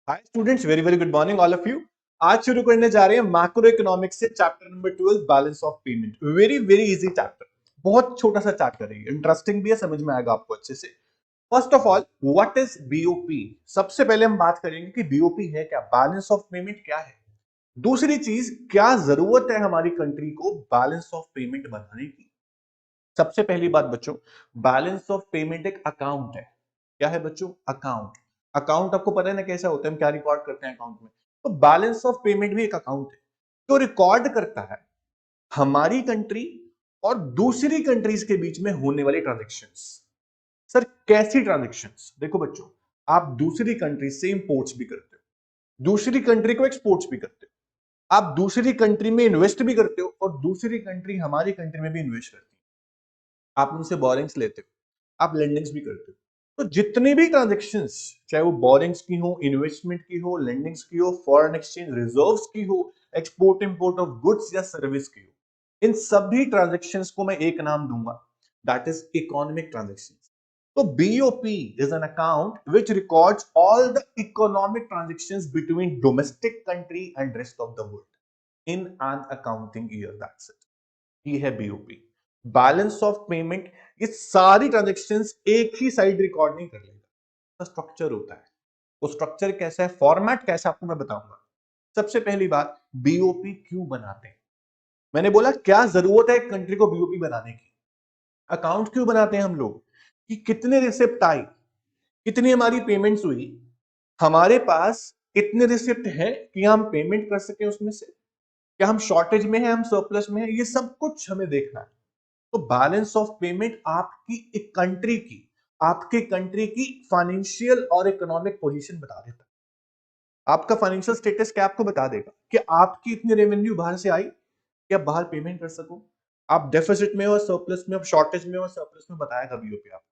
Hi students, very very good morning all of you. आज शुरू करने जा रहे हैं मैक्रो इकोनॉमिक्स से chapter number 12 balance of payment. Very very easy chapter, बहुत छोटा सा चैप्टर है, इंटरेस्टिंग भी है, समझ में आएगा आपको अच्छे से। First of all, what is BOP? सबसे पहले हम बात करेंगे कि बीओपी है क्या, बैलेंस ऑफ पेमेंट क्या है। दूसरी चीज, क्या जरूरत है हमारी कंट्री को बैलेंस ऑफ पेमेंट बनाने की। सबसे पहली बात बच्चों, बैलेंस ऑफ पेमेंट एक अकाउंट है। क्या है बच्चों? अकाउंट। अकाउंट आपको पता है ना कैसा होता है, हम क्या रिकॉर्ड करते हैं अकाउंट में। तो बैलेंस ऑफ पेमेंट भी एक अकाउंट है जो रिकॉर्ड करता है हमारी कंट्री और दूसरी कंट्रीज के बीच में होने वाली ट्रांजेक्शन्स। सर कैसी ट्रांजेक्शन्स? देखो बच्चों, आप दूसरी कंट्री से इंपोर्ट्स भी करते हो, दूसरी कंट्री को एक्सपोर्ट्स भी करते हो, आप दूसरी कंट्री में इन्वेस्ट भी करते हो और दूसरी कंट्री हमारी कंट्री में भी इन्वेस्ट करती है। आप उनसे बोरिंग्स लेते हो, आप लेंडिंग्स भी करते हो। तो जितनी भी ट्रांजेक्शन्स, चाहे वो बोरिंग्स की हो, इन्वेस्टमेंट की हो, लेंडिंग्स की हो, फॉरेन एक्सचेंज रिजर्व्स की हो, एक्सपोर्ट इंपोर्ट ऑफ गुड्स या सर्विस की हो, इन सभी ट्रांजेक्शन्स को मैं एक नाम दूंगा, दैट इज इकोनॉमिक ट्रांजेक्शन्स। तो BOP is an account which records all the economic transactions between domestic country and rest of the world in an accounting year. That's it. ये है बीओपी, बैलेंस ऑफ पेमेंट। ये सारी transactions एक ही side record नहीं कर लेगा, structure होता है। वो स्ट्रक्चर कैसा है, फॉर्मेट कैसा, आपको मैं बताऊंगा। सबसे पहली बात, बीओपी क्यों बनाते हैं? मैंने बोला क्या जरूरत है एक कंट्री को बीओपी बनाने की। अकाउंट क्यों बनाते हैं हम लोग? कि कितने रिसिप्ट आई, कितनी हमारी पेमेंट्स हुई, हमारे पास कितने रिसिप्ट है कि हम पेमेंट कर सके उसमें से, क्या हम शॉर्टेज में है, हम सरप्लस में है, ये सब कुछ हमें देखना है। तो बैलेंस ऑफ पेमेंट आपकी एक कंट्री की, आपके कंट्री की फाइनेंशियल और इकोनॉमिक पोजीशन बता देता है। आपका फाइनेंशियल स्टेटस क्या आपको बता देगा कि आपकी इतनी रेवेन्यू बाहर से आई कि आप बाहर पेमेंट कर सको, आप डेफिसिट में हो, सरप्लस में हो, शॉर्टेज में हो, सरप्लस में, बताएगा बीओपी आप।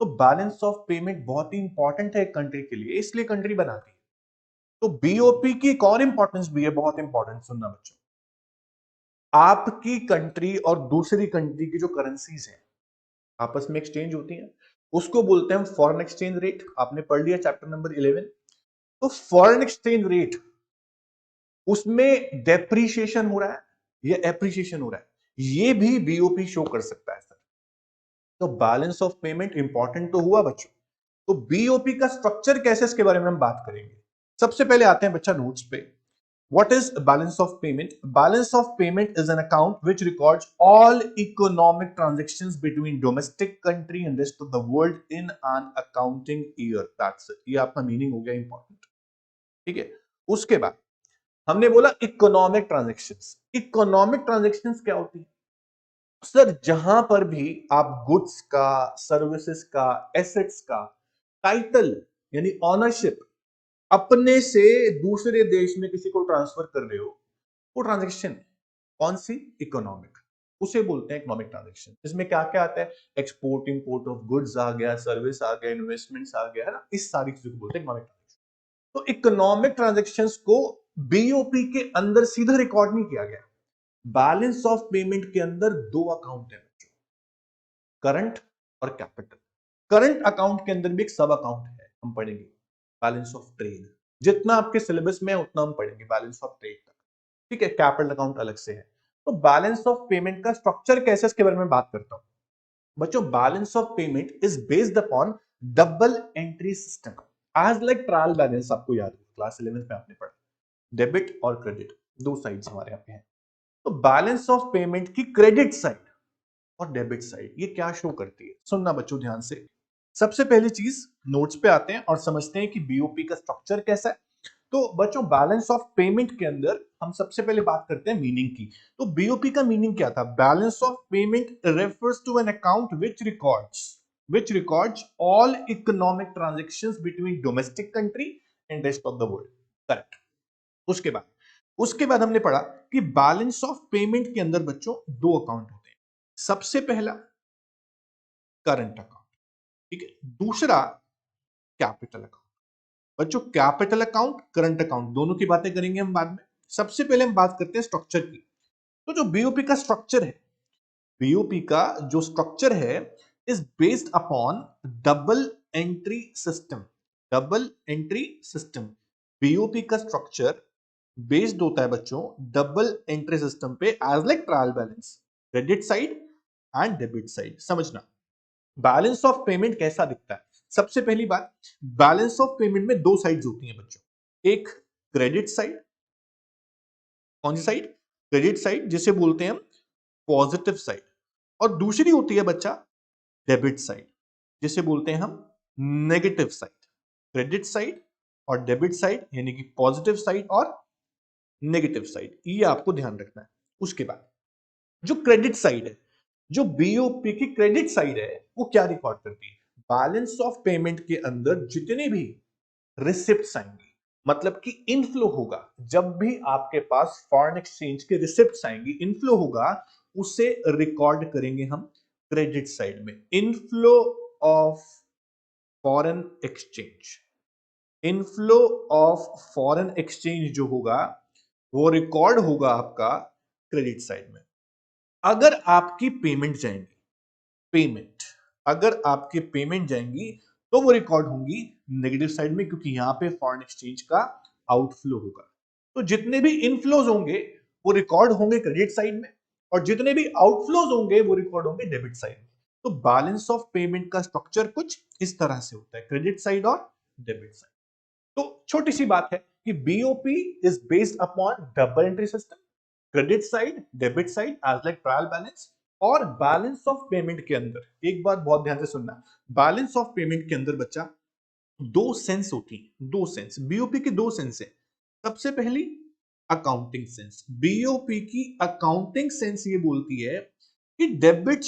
तो बैलेंस ऑफ पेमेंट बहुत ही इंपॉर्टेंट है कंट्री के लिए, इसलिए कंट्री बनाती है। तो बीओपी की एक और इंपॉर्टेंस भी है, बहुत इंपॉर्टेंट, सुनना बच्चों। आपकी कंट्री और दूसरी कंट्री की जो करेंसीज है आपस में एक्सचेंज होती हैं, उसको बोलते हैं फॉरेन एक्सचेंज रेट। आपने पढ़ लिया चैप्टर नंबर 11। तो फॉरेन एक्सचेंज रेट, उसमें डेप्रीशिएशन हो रहा है या एप्रिशिएशन हो रहा है, ये भी बीओपी शो कर सकता है सर। तो बैलेंस ऑफ पेमेंट इंपॉर्टेंट तो हुआ बच्चों। तो बीओपी का स्ट्रक्चर कैसे, इसके बारे में हम बात करेंगे। सबसे पहले आते हैं बच्चा नोट्स पे। What is balance of payment? Balance of payment is an account which records all economic transactions between domestic country and rest of the world in an accounting year. That's it. ये आपका meaning हो गया important. ठीक है, उसके बाद हमने बोला इकोनॉमिक ट्रांजेक्शन्स। इकोनॉमिक ट्रांजेक्शन्स क्या होती है? सर जहां पर भी आप गुड्स का, सर्विसेज का, एसेट्स का टाइटल यानी ऑनरशिप अपने से दूसरे देश में किसी को ट्रांसफर कर रहे हो, वो ट्रांजेक्शन कौन सी? इकोनॉमिक, उसे बोलते हैं इकोनॉमिक ट्रांजेक्शन। इसमें क्या क्या आता है? एक्सपोर्ट इंपोर्ट ऑफ गुड्स आ गया, सर्विस आ गया, इन्वेस्टमेंट्स आ गया, है ना, इस सारी चीजों को बोलते हैं इकोनॉमिक ट्रांजेक्शन। तो इकोनॉमिक ट्रांजेक्शंस को बीओपी के अंदर सीधा रिकॉर्ड नहीं किया गया। बैलेंस ऑफ पेमेंट के अंदर दो अकाउंट है, करंट और कैपिटल। करंट अकाउंट के अंदर भी एक सब अकाउंट है, हम पढ़ेंगे बैलेंस ऑफ ट्रेड। जितना आपके सिलेबस में है उतना हम पढ़ेंगे बैलेंस ऑफ ट्रेड तक। ठीक है, कैपिटल अकाउंट अलग से है। तो बैलेंस ऑफ पेमेंट का स्ट्रक्चर कैसे, इसके बारे में बात करता हूं बच्चों। Balance of payment is based upon double entry system, as like trial balance. आपको याद है क्लास 11 में आपने पढ़ा, डेबिट और क्रेडिट दो साइड्स हमारे यहाँ पे हैं। तो बैलेंस ऑफ पेमेंट की क्रेडिट साइड और डेबिट साइड ये क्या शो करती है, सुनना बच्चों ध्यान से। सबसे पहली चीज, नोट्स पे आते हैं और समझते हैं कि बीओपी का स्ट्रक्चर कैसा है। तो बच्चों बैलेंस ऑफ पेमेंट के अंदर हम सबसे पहले बात करते हैं मीनिंग की। तो बीओपी का मीनिंग क्या था? Balance of payment refers to an account which records all economic transactions between domestic country and rest of the world. Correct. उसके बाद हमने पढ़ा कि बैलेंस ऑफ पेमेंट के अंदर बच्चों दो अकाउंट होते हैं। सबसे पहला करंट अकाउंट, ठीक है, दूसरा कैपिटल अकाउंट। बच्चों कैपिटल अकाउंट, करंट अकाउंट, दोनों की बातें करेंगे हम बाद में। सबसे पहले हम बात करते हैं स्ट्रक्चर की। तो जो बीओपी का स्ट्रक्चर है, बीओपी का जो स्ट्रक्चर है is based upon double entry system. Double entry system BOP का स्ट्रक्चर बेस्ड होता है बच्चों डबल एंट्री सिस्टम पे as like trial balance, credit side and debit side. समझना बैलेंस ऑफ पेमेंट कैसा दिखता है। सबसे पहली बात, बैलेंस ऑफ पेमेंट में दो साइड्स होती हैं बच्चों, एक क्रेडिट साइड, कौन सी साइड, क्रेडिट साइड जिसे बोलते हैं हम पॉजिटिव साइड, और दूसरी होती है बच्चा डेबिट साइड जिसे बोलते हैं हम नेगेटिव साइड। क्रेडिट साइड और डेबिट साइड यानी कि पॉजिटिव साइड और नेगेटिव साइड, ये आपको ध्यान रखना है। उसके बाद जो क्रेडिट साइड है, जो बीओपी की क्रेडिट साइड है, वो क्या रिकॉर्ड करती है, बैलेंस ऑफ पेमेंट के अंदर जितने भी रिसिप्ट्स आएंगी, मतलब कि इनफ्लो होगा, जब भी आपके पास फॉरेन एक्सचेंज के रिसिप्ट्स आएंगी, इनफ्लो होगा, उसे रिकॉर्ड करेंगे हम क्रेडिट साइड में। Inflow of foreign exchange, inflow of foreign exchange जो होगा वो रिकॉर्ड होगा आपका क्रेडिट साइड में। अगर आपकी पेमेंट जाएंगी, पेमेंट अगर आपके पेमेंट जाएंगी तो वो रिकॉर्ड होंगी नेगेटिव साइड में, क्योंकि यहां पे फॉरेन एक्सचेंज का आउटफ्लो होगा। तो जितने भी इनफ्लोज होंगे वो रिकॉर्ड होंगे क्रेडिट साइड में, और जितने भी आउटफ्लोज होंगे वो रिकॉर्ड होंगे डेबिट साइड में। तो बैलेंस ऑफ पेमेंट का स्ट्रक्चर कुछ इस तरह से होता है, क्रेडिट साइड और डेबिट साइड। तो छोटी सी बात है कि BOP is based upon double entry system, credit side debit side as like trial balance. और बैलेंस ऑफ पेमेंट के अंदर एक बात बहुत ध्यान से सुनना, बैलेंस ऑफ पेमेंट के अंदर बच्चा दो सेंस होती है, दो सेंस बीओपी की, दो सेंस है। सबसे पहली अकाउंटिंग सेंस, बीओपी की अकाउंटिंग सेंस ये बोलती है कि debit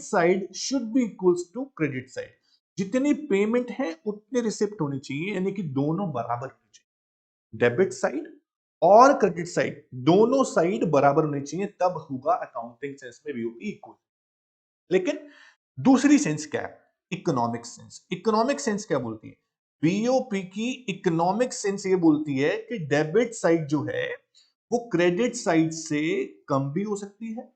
side should be equals to credit side. जितनी पेमेंट है उतने रिसिप्ट होनी चाहिए, यानी कि दोनों बराबर होनी चाहिए। डेबिट साइड और क्रेडिट साइड दोनों साइड बराबर होनी चाहिए, तब होगा अकाउंटिंग सेंस में बीओपी इक्वल। लेकिन दूसरी सेंस क्या है, इकोनॉमिक सेंस। इकोनॉमिक सेंस क्या बोलती है, बीओपी की इकोनॉमिक सेंस ये बोलती है कि डेबिट साइड जो है वो क्रेडिट साइड से कम भी हो सकती है,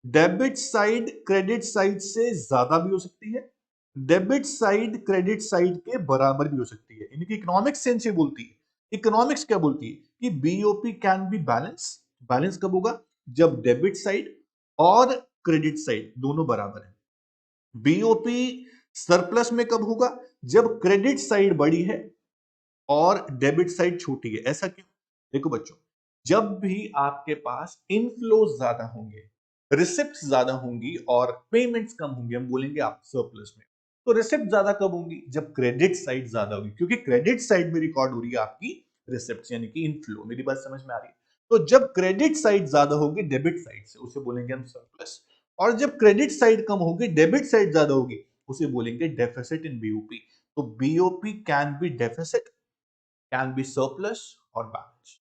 डेबिट साइड क्रेडिट साइड से ज्यादा भी हो सकती है, डेबिट साइड क्रेडिट साइड के बराबर भी हो सकती है। इनकी इकोनॉमिक सेंस ये बोलती है, इकोनॉमिक्स क्या बोलती है कि BOP can be balance. Balance कब होगा, जब डेबिट साइड और क्रेडिट साइड दोनों बराबर है। बीओपी सरप्लस में कब होगा, जब क्रेडिट साइड बड़ी है और डेबिट साइड छोटी है। ऐसा क्यों, देखो बच्चों, जब भी आपके पास इनफ्लोज ज्यादा होंगे, रिसिप्ट ज्यादा होंगी और पेमेंट्स कम होंगी, हम बोलेंगे आप सरप्लस में। तो रिसिप्ट ज्यादा कब होंगी, जब क्रेडिट साइड ज्यादा होगी, क्योंकि क्रेडिट साइड में रिकॉर्ड हो रही है आपकी रिसिप्ट यानी कि इनफ्लो। मेरी बात समझ में आ रही है। तो जब क्रेडिट साइड ज्यादा होगी डेबिट साइड से, उसे बोलेंगे हम सरप्लस। और जब क्रेडिट साइड कम होगी डेबिट साइड ज्यादा होगी, उसे बोलेंगे डेफिसिट इन बीओपी। तो BOP can be deficit, can be surplus और बैलेंस।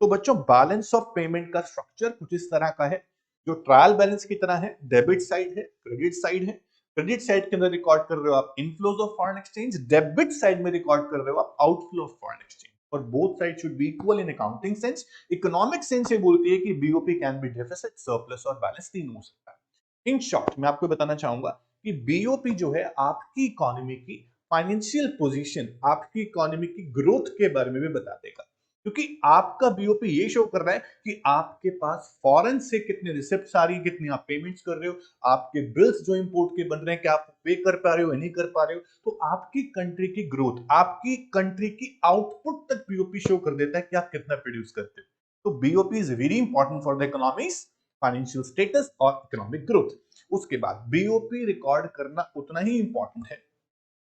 तो बच्चों बैलेंस ऑफ पेमेंट का स्ट्रक्चर कुछ इस तरह का है, जो ट्रायल बैलेंस की तरह है। डेबिट साइड है, क्रेडिट साइड है। क्रेडिट साइड के अंदर रिकॉर्ड कर रहे हो आप inflows of foreign exchange, debit side में रिकॉर्ड कर रहे हो आप आउटफ्लो ऑफ फॉरेन एक्सचेंज। और both side should B equal in accounting sense. Economic sense ये बोलती है कि BOP can be deficit, surplus और बैलेंस, तीनों हो सकता है। इन शॉर्ट मैं आपको बताना चाहूंगा कि बीओपी जो है आपकी इकोनॉमी की फाइनेंशियल पोजीशन, आपकी इकोनॉमी की ग्रोथ के बारे में भी बता देगा। क्योंकि आपका बीओपी ये शो कर रहा है कि आपके पास फॉरेन से कितने रिसिप्ट्स आ रही है, कितनी आप पेमेंट्स कर रहे हो, आपके बिल्स जो इंपोर्ट के बन रहे हैं क्या आप पे कर पा रहे हो या नहीं कर पा रहे हो। तो आपकी कंट्री की ग्रोथ, आपकी कंट्री की आउटपुट तक बीओपी शो कर देता है कि आप कितना प्रोड्यूस करते हो। तो BOP is very important for the economies financial status और इकोनॉमिक ग्रोथ। उसके बाद बीओपी रिकॉर्ड करना उतना ही इंपॉर्टेंट है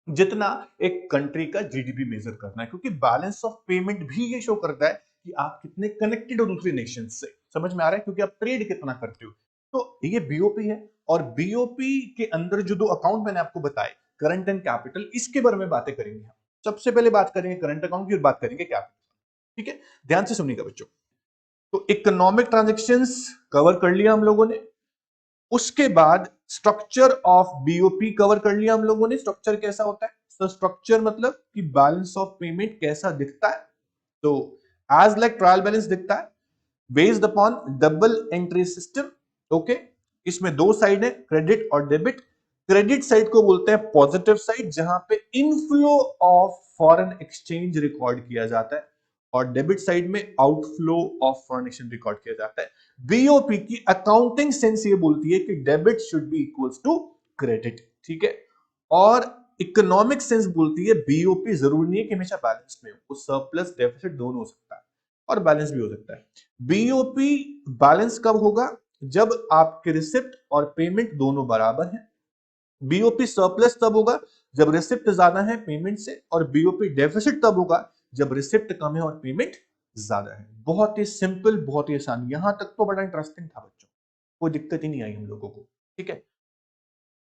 जितना एक कंट्री का जीडीपी मेजर करना है, क्योंकि बैलेंस ऑफ पेमेंट भी ये शो करता है कि आप कितने कनेक्टेड हो दूसरे नेशन से। समझ में आ रहा है, क्योंकि आप ट्रेड कितना करते हो। तो ये बीओपी है, और बीओपी के अंदर जो दो अकाउंट मैंने आपको बताए, करंट एंड कैपिटल, इसके बारे में बातें करेंगे हम। सबसे पहले बात करेंगे करंट अकाउंट की और बात करेंगे कैपिटल। ठीक है, ध्यान से सुनिएगा बच्चों। तो इकोनॉमिक ट्रांजेक्शन्स कवर कर लिया हम लोगों ने, उसके बाद स्ट्रक्चर ऑफ बीओपी कवर कर लिया हम लोगों ने। स्ट्रक्चर कैसा होता है, तो स्ट्रक्चर मतलब कि बैलेंस ऑफ पेमेंट कैसा दिखता है, तो एज लाइक ट्रायल बैलेंस दिखता है, based upon double entry system. Okay, इसमें दो साइड है, क्रेडिट और डेबिट। क्रेडिट साइड को बोलते हैं पॉजिटिव साइड, जहां पे inflow of foreign exchange record किया जाता है, और डेबिट साइड में outflow of foreign exchange record किया जाता है। बीओपी की अकाउंटिंग सेंस ये बोलती है कि debit should be equals to credit, ठीक है। और इकोनॉमिक सेंस बोलती है बीओपी जरूरी नहीं है कि हमेशा बैलेंस में हो, वो सरप्लस डेफिसिट दोनों हो सकता है और बैलेंस भी हो सकता है। बीओपी बैलेंस कब होगा? जब आपके रिसिप्ट और पेमेंट दोनों बराबर हैं। बीओपी सरप्लस तब होगा जब रिसिप्ट ज्यादा है पेमेंट से, और बीओपी डेफिसिट तब होगा जब रिसिप्ट कम है और पेमेंट ज्यादा है। बहुत ही सिंपल, बहुत ही आसान। यहां तक तो बड़ा इंटरेस्टिंग था बच्चों, कोई दिक्कत ही नहीं आई हम लोगों को, ठीक है।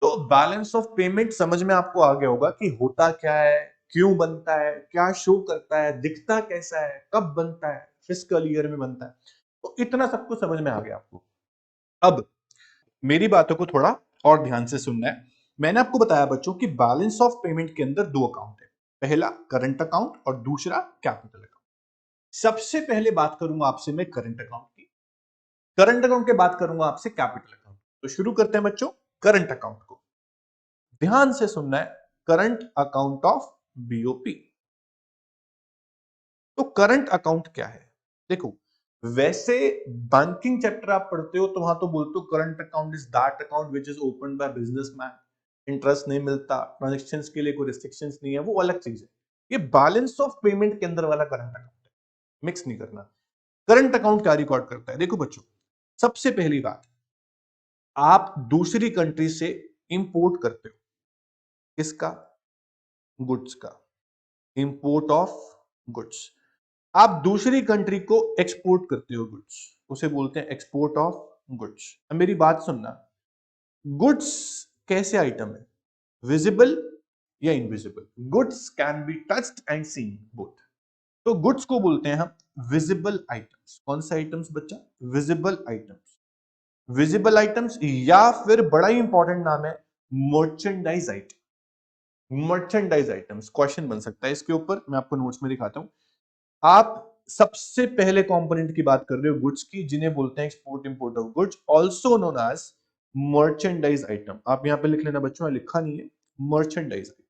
तो बैलेंस ऑफ पेमेंट समझ में आपको आ गया होगा कि होता क्या है, क्यों बनता है, क्या शो करता है, दिखता कैसा है, कब बनता है, फिस्कल ईयर में बनता है। तो इतना सब कुछ समझ में आ गया आपको। अब मेरी बातों को थोड़ा और ध्यान से सुनना है। मैंने आपको बताया बच्चों कि बैलेंस ऑफ पेमेंट के अंदर दो अकाउंट है, पहला करंट अकाउंट और दूसरा कैपिटल अकाउंट। सबसे पहले बात करूंगा आपसे मैं करंट अकाउंट की, करंट अकाउंट के बात करूंगा आपसे कैपिटल अकाउंट। तो शुरू करते हैं बच्चों करंट अकाउंट को। ध्यान से सुनना है, करंट अकाउंट ऑफ बीओपी। तो करंट अकाउंट क्या है? देखो, वैसे बैंकिंग चैप्टर आप पढ़ते हो तो वहां तो बोलते हो current account is that account which is open by businessman, interest नहीं मिलता, ट्रांजैक्शंस के लिए कोई रिस्ट्रिक्शंस नहीं है, वो अलग चीज है। ये बैलेंस ऑफ पेमेंट के अंदर वाला करंट अकाउंट है, मिक्स नहीं करना। करंट अकाउंट क्या रिकॉर्ड करता है? देखो बच्चों, सबसे पहली बात, आप दूसरी कंट्री से इंपोर्ट करते हो, किसका? गुड्स का, इंपोर्ट ऑफ गुड्स। आप दूसरी कंट्री को एक्सपोर्ट करते हो गुड्स, उसे बोलते हैं एक्सपोर्ट ऑफ गुड्स। अब मेरी बात सुनना, गुड्स कैसे आइटम है? विजिबल या invisible? Goods can be touched and seen both. तो गुड्स को बोलते हैं हम विजिबल आइटम्स। कौन से आइटम्स बच्चा? Visible items. विजिबल आइटम्स, या फिर बड़ा ही इंपॉर्टेंट नाम है merchandise item. Merchandise items question बन सकता है इसके ऊपर, मैं आपको नोट्स में दिखाता हूं। आप सबसे पहले कंपोनेंट की बात कर रहे हो गुड्स की, जिन्हें बोलते हैं export import of goods, also known as merchandise item. आप यहां पे लिख लेना बच्चों, लिखा नहीं है, मर्चेंडाइज आइटम।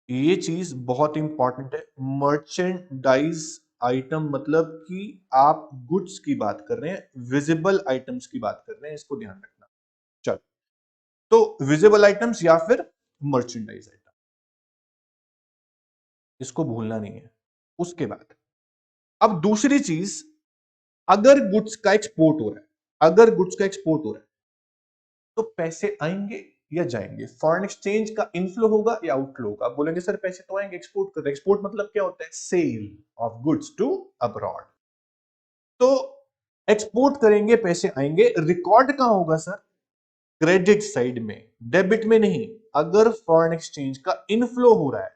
ये चीज बहुत इंपॉर्टेंट है। मर्चेंडाइज आइटम मतलब कि आप गुड्स की बात कर रहे हैं, विजिबल आइटम्स की बात कर रहे हैं, इसको ध्यान रखना। चलो, तो विजिबल आइटम्स या फिर मर्चेंडाइज आइटम, इसको भूलना नहीं है। उसके बाद अब दूसरी चीज, अगर गुड्स का एक्सपोर्ट हो रहा है, अगर गुड्स का एक्सपोर्ट हो रहा है तो पैसे आएंगे या जाएंगे? फॉरेन एक्सचेंज का इनफ्लो होगा या आउटफ्लो होगा? बोलेंगे सर पैसे तो आएंगे, एक्सपोर्ट कर रहे हैं। एक्सपोर्ट मतलब क्या होता है? Sale of goods to abroad. तो एक्सपोर्ट करेंगे, पैसे आएंगे, रिकॉर्ड कहां होगा सर? क्रेडिट साइड में, डेबिट में नहीं। अगर फॉरेन एक्सचेंज का इनफ्लो हो रहा है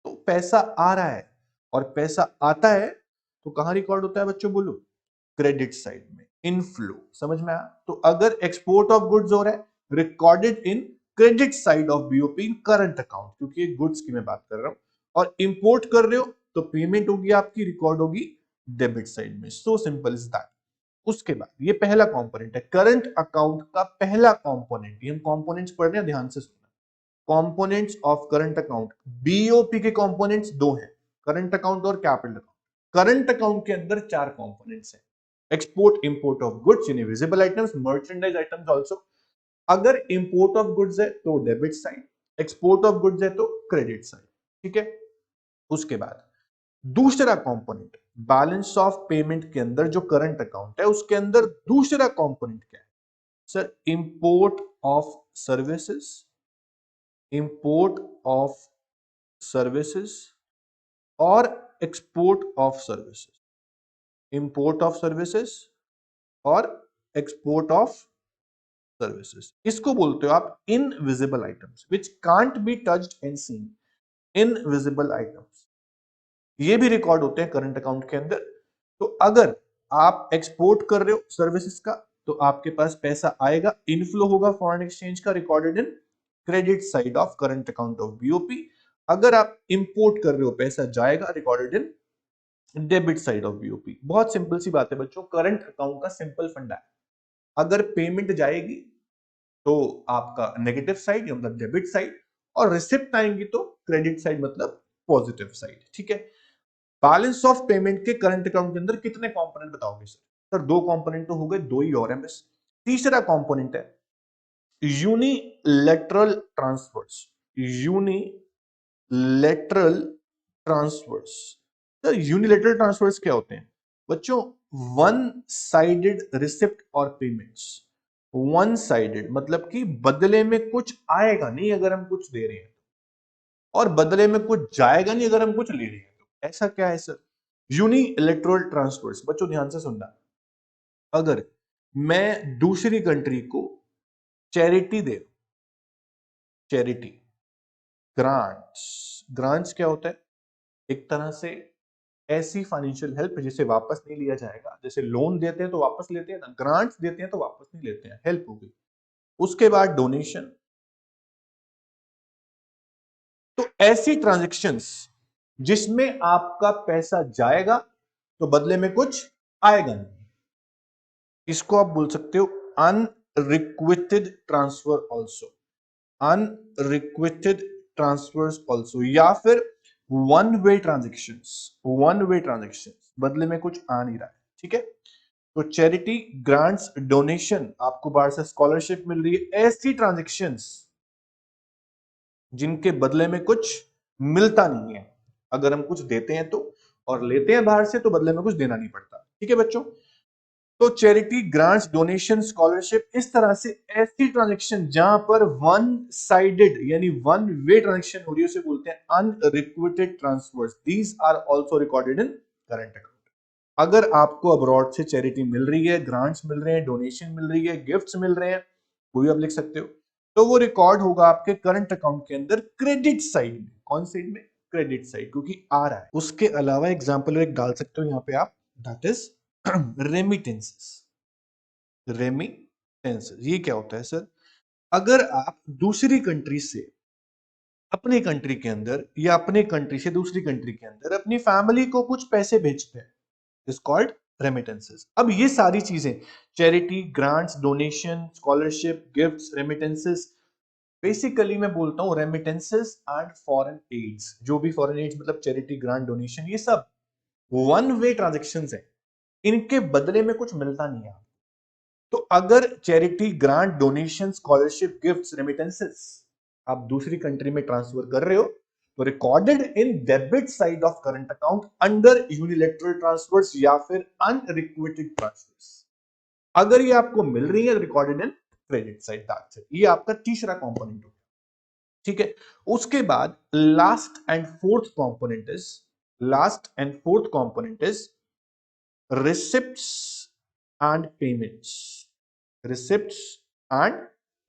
तो पैसा आ रहा है और पैसा आता है तो कहां रिकॉर्ड होता है बच्चों? बोलो, क्रेडिट साइड में, इनफ्लो। समझ में आया? तो अगर एक्सपोर्ट ऑफ गुड्स हो रहा है, recorded in credit side of BOP in current account, क्योंकि ये गुड्स की मैं बात कर रहा हूं, और इंपोर्ट कर रहे हो तो पेमेंट होगी आपकी, रिकॉर्ड होगी डेबिट साइड में। So simple is that. उसके बाद ये पहला कंपोनेंट है करंट अकाउंट का, पहला कंपोनेंट। ये हम कंपोनेंट्स पढ़ रहे हैं, ध्यान से सुनना। Components of current account, BOP के कंपोनेंट्स दो हैं, करंट अकाउंट और कैपिटल अकाउंट। करंट अकाउंट के अंदर चार कंपोनेंट्स हैं, एक्सपोर्ट इंपोर्ट ऑफ गुड्स यानी visible items, merchandise items also. अगर इंपोर्ट ऑफ गुड्स है तो debit side, export of goods है तो क्रेडिट साइड, ठीक है। उसके बाद दूसरा कंपोनेंट, बैलेंस ऑफ पेमेंट के अंदर जो करंट अकाउंट है उसके अंदर दूसरा कंपोनेंट क्या है sir? Import of services, import of services और export of services. Import of services और एक्सपोर्ट ऑफ सर्विसेज, इसको बोलते हो आप invisible items which can't be touched and seen. Invisible items ये भी रिकॉर्ड होते हैं करंट अकाउंट के अंदर। तो अगर आप एक्सपोर्ट कर रहे हो सर्विसेज का तो आपके पास पैसा आएगा, इनफ्लो होगा फॉरेन एक्सचेंज का, recorded in credit side of current account of BOP. अगर आप इंपोर्ट कर रहे हो, पैसा जाएगा, recorded in debit side of BOP. बहुत सिंपल सी बात है बच्चों, करंट अकाउंट का सिंपल फंडा है। अगर पेमेंट जाएगी तो आपका नेगेटिव साइड मतलब डेबिट साइड, और रिसिप्ट आएंगी तो क्रेडिट साइड मतलब पॉजिटिव साइड। ठीक है, बैलेंस ऑफ पेमेंट के करंट अकाउंट के अंदर कितने कंपोनेंट बताओगे सर? सर दो कंपोनेंट तो हो गए, दो ही और है बस। तीसरा कंपोनेंट है unilateral transfers. Unilateral transfers. Sir unilateral transfers क्या होते हैं बच्चों? वन साइडेड रिसिप्ट और पेमेंट्स। वन साइडेड मतलब कि बदले में कुछ आएगा नहीं अगर हम कुछ दे रहे हैं, और बदले में कुछ जाएगा नहीं अगर हम कुछ ले रहे हैं। तो ऐसा क्या है सर? Unilateral transverse. बच्चों ध्यान से सुनना, अगर मैं दूसरी कंट्री को चैरिटी दे, चैरिटी, ग्रांट्स। ग्रांट्स क्या होता है? एक तरह से ऐसी फाइनेंशियल हेल्प जिसे वापस नहीं लिया जाएगा। जैसे लोन देते हैं तो वापस लेते हैं ना, ग्रांट्स देते हैं तो वापस नहीं लेते हैं, हेल्प हो गई। उसके बाद डोनेशन। तो ऐसी ट्रांजैक्शंस जिसमें आपका पैसा जाएगा तो बदले में कुछ आएगा नहीं, इसको आप बोल सकते हो unrequited transfer also. Unrequited transfers also, या फिर one way transactions. One way transactions, बदले में कुछ आ नहीं रहा है। ठीक है, तो चैरिटी, ग्रांट्स, डोनेशन, आपको बाहर से स्कॉलरशिप मिल रही है, ऐसी ट्रांजेक्शन्स जिनके बदले में कुछ मिलता नहीं है। अगर हम कुछ देते हैं तो, और लेते हैं बाहर से तो बदले में कुछ देना नहीं पड़ता। ठीक है बच्चों, तो चैरिटी, ग्रांट्स, डोनेशन, स्कॉलरशिप, इस तरह से ऐसी ट्रांजैक्शन जहां पर वन साइडेड यानी वन वे ट्रांजैक्शन हो रही है उसे बोलते हैं unrequited transfers. These are also recorded in current account. अगर आपको अब्रॉड से चैरिटी मिल रही है, ग्रांट्स मिल रहे हैं, डोनेशन मिल रही है, गिफ्ट्स मिल रहे हैं, कोई आप लिख सकते हो, तो वो रिकॉर्ड होगा आपके करंट अकाउंट के अंदर क्रेडिट साइड में। कौन साइड में? क्रेडिट साइड, क्योंकि आ रहा है। उसके अलावा एग्जाम्पल एक डाल सकते हो यहाँ पे आप, दैट इज रेमिटेंसेस। रेमिटेंसेस ये क्या होता है सर? अगर आप दूसरी कंट्री से अपनी कंट्री के अंदर या अपने कंट्री से दूसरी कंट्री के अंदर अपनी फैमिली को कुछ पैसे भेजते हैं, इज कॉल्ड रेमिटेंसेस। अब ये सारी चीजें, charity, grants, donation, scholarship, gifts, remittances, basically मैं बोलता हूं रेमिटेंसेस एंड फॉरेन एड्स। जो भी फॉरेन एड्स मतलब चैरिटी, ग्रांट, डोनेशन, ये सब वन वे ट्रांजेक्शंस है, इनके बदले में कुछ मिलता नहीं है। तो अगर charity, grant, donation, scholarship, gifts, remittances आप दूसरी कंट्री में ट्रांसफर कर रहे हो तो recorded in debit side of current account under unilateral transfers या फिर अनरिक्वेटेड ट्रांसफर्स। अगर ये आपको मिल रही है recorded in credit side. That's it, ये आपका तीसरा कंपोनेंट हो गया। ठीक है, उसके बाद last and fourth component is, last and fourth component is receipts and payments. Receipts and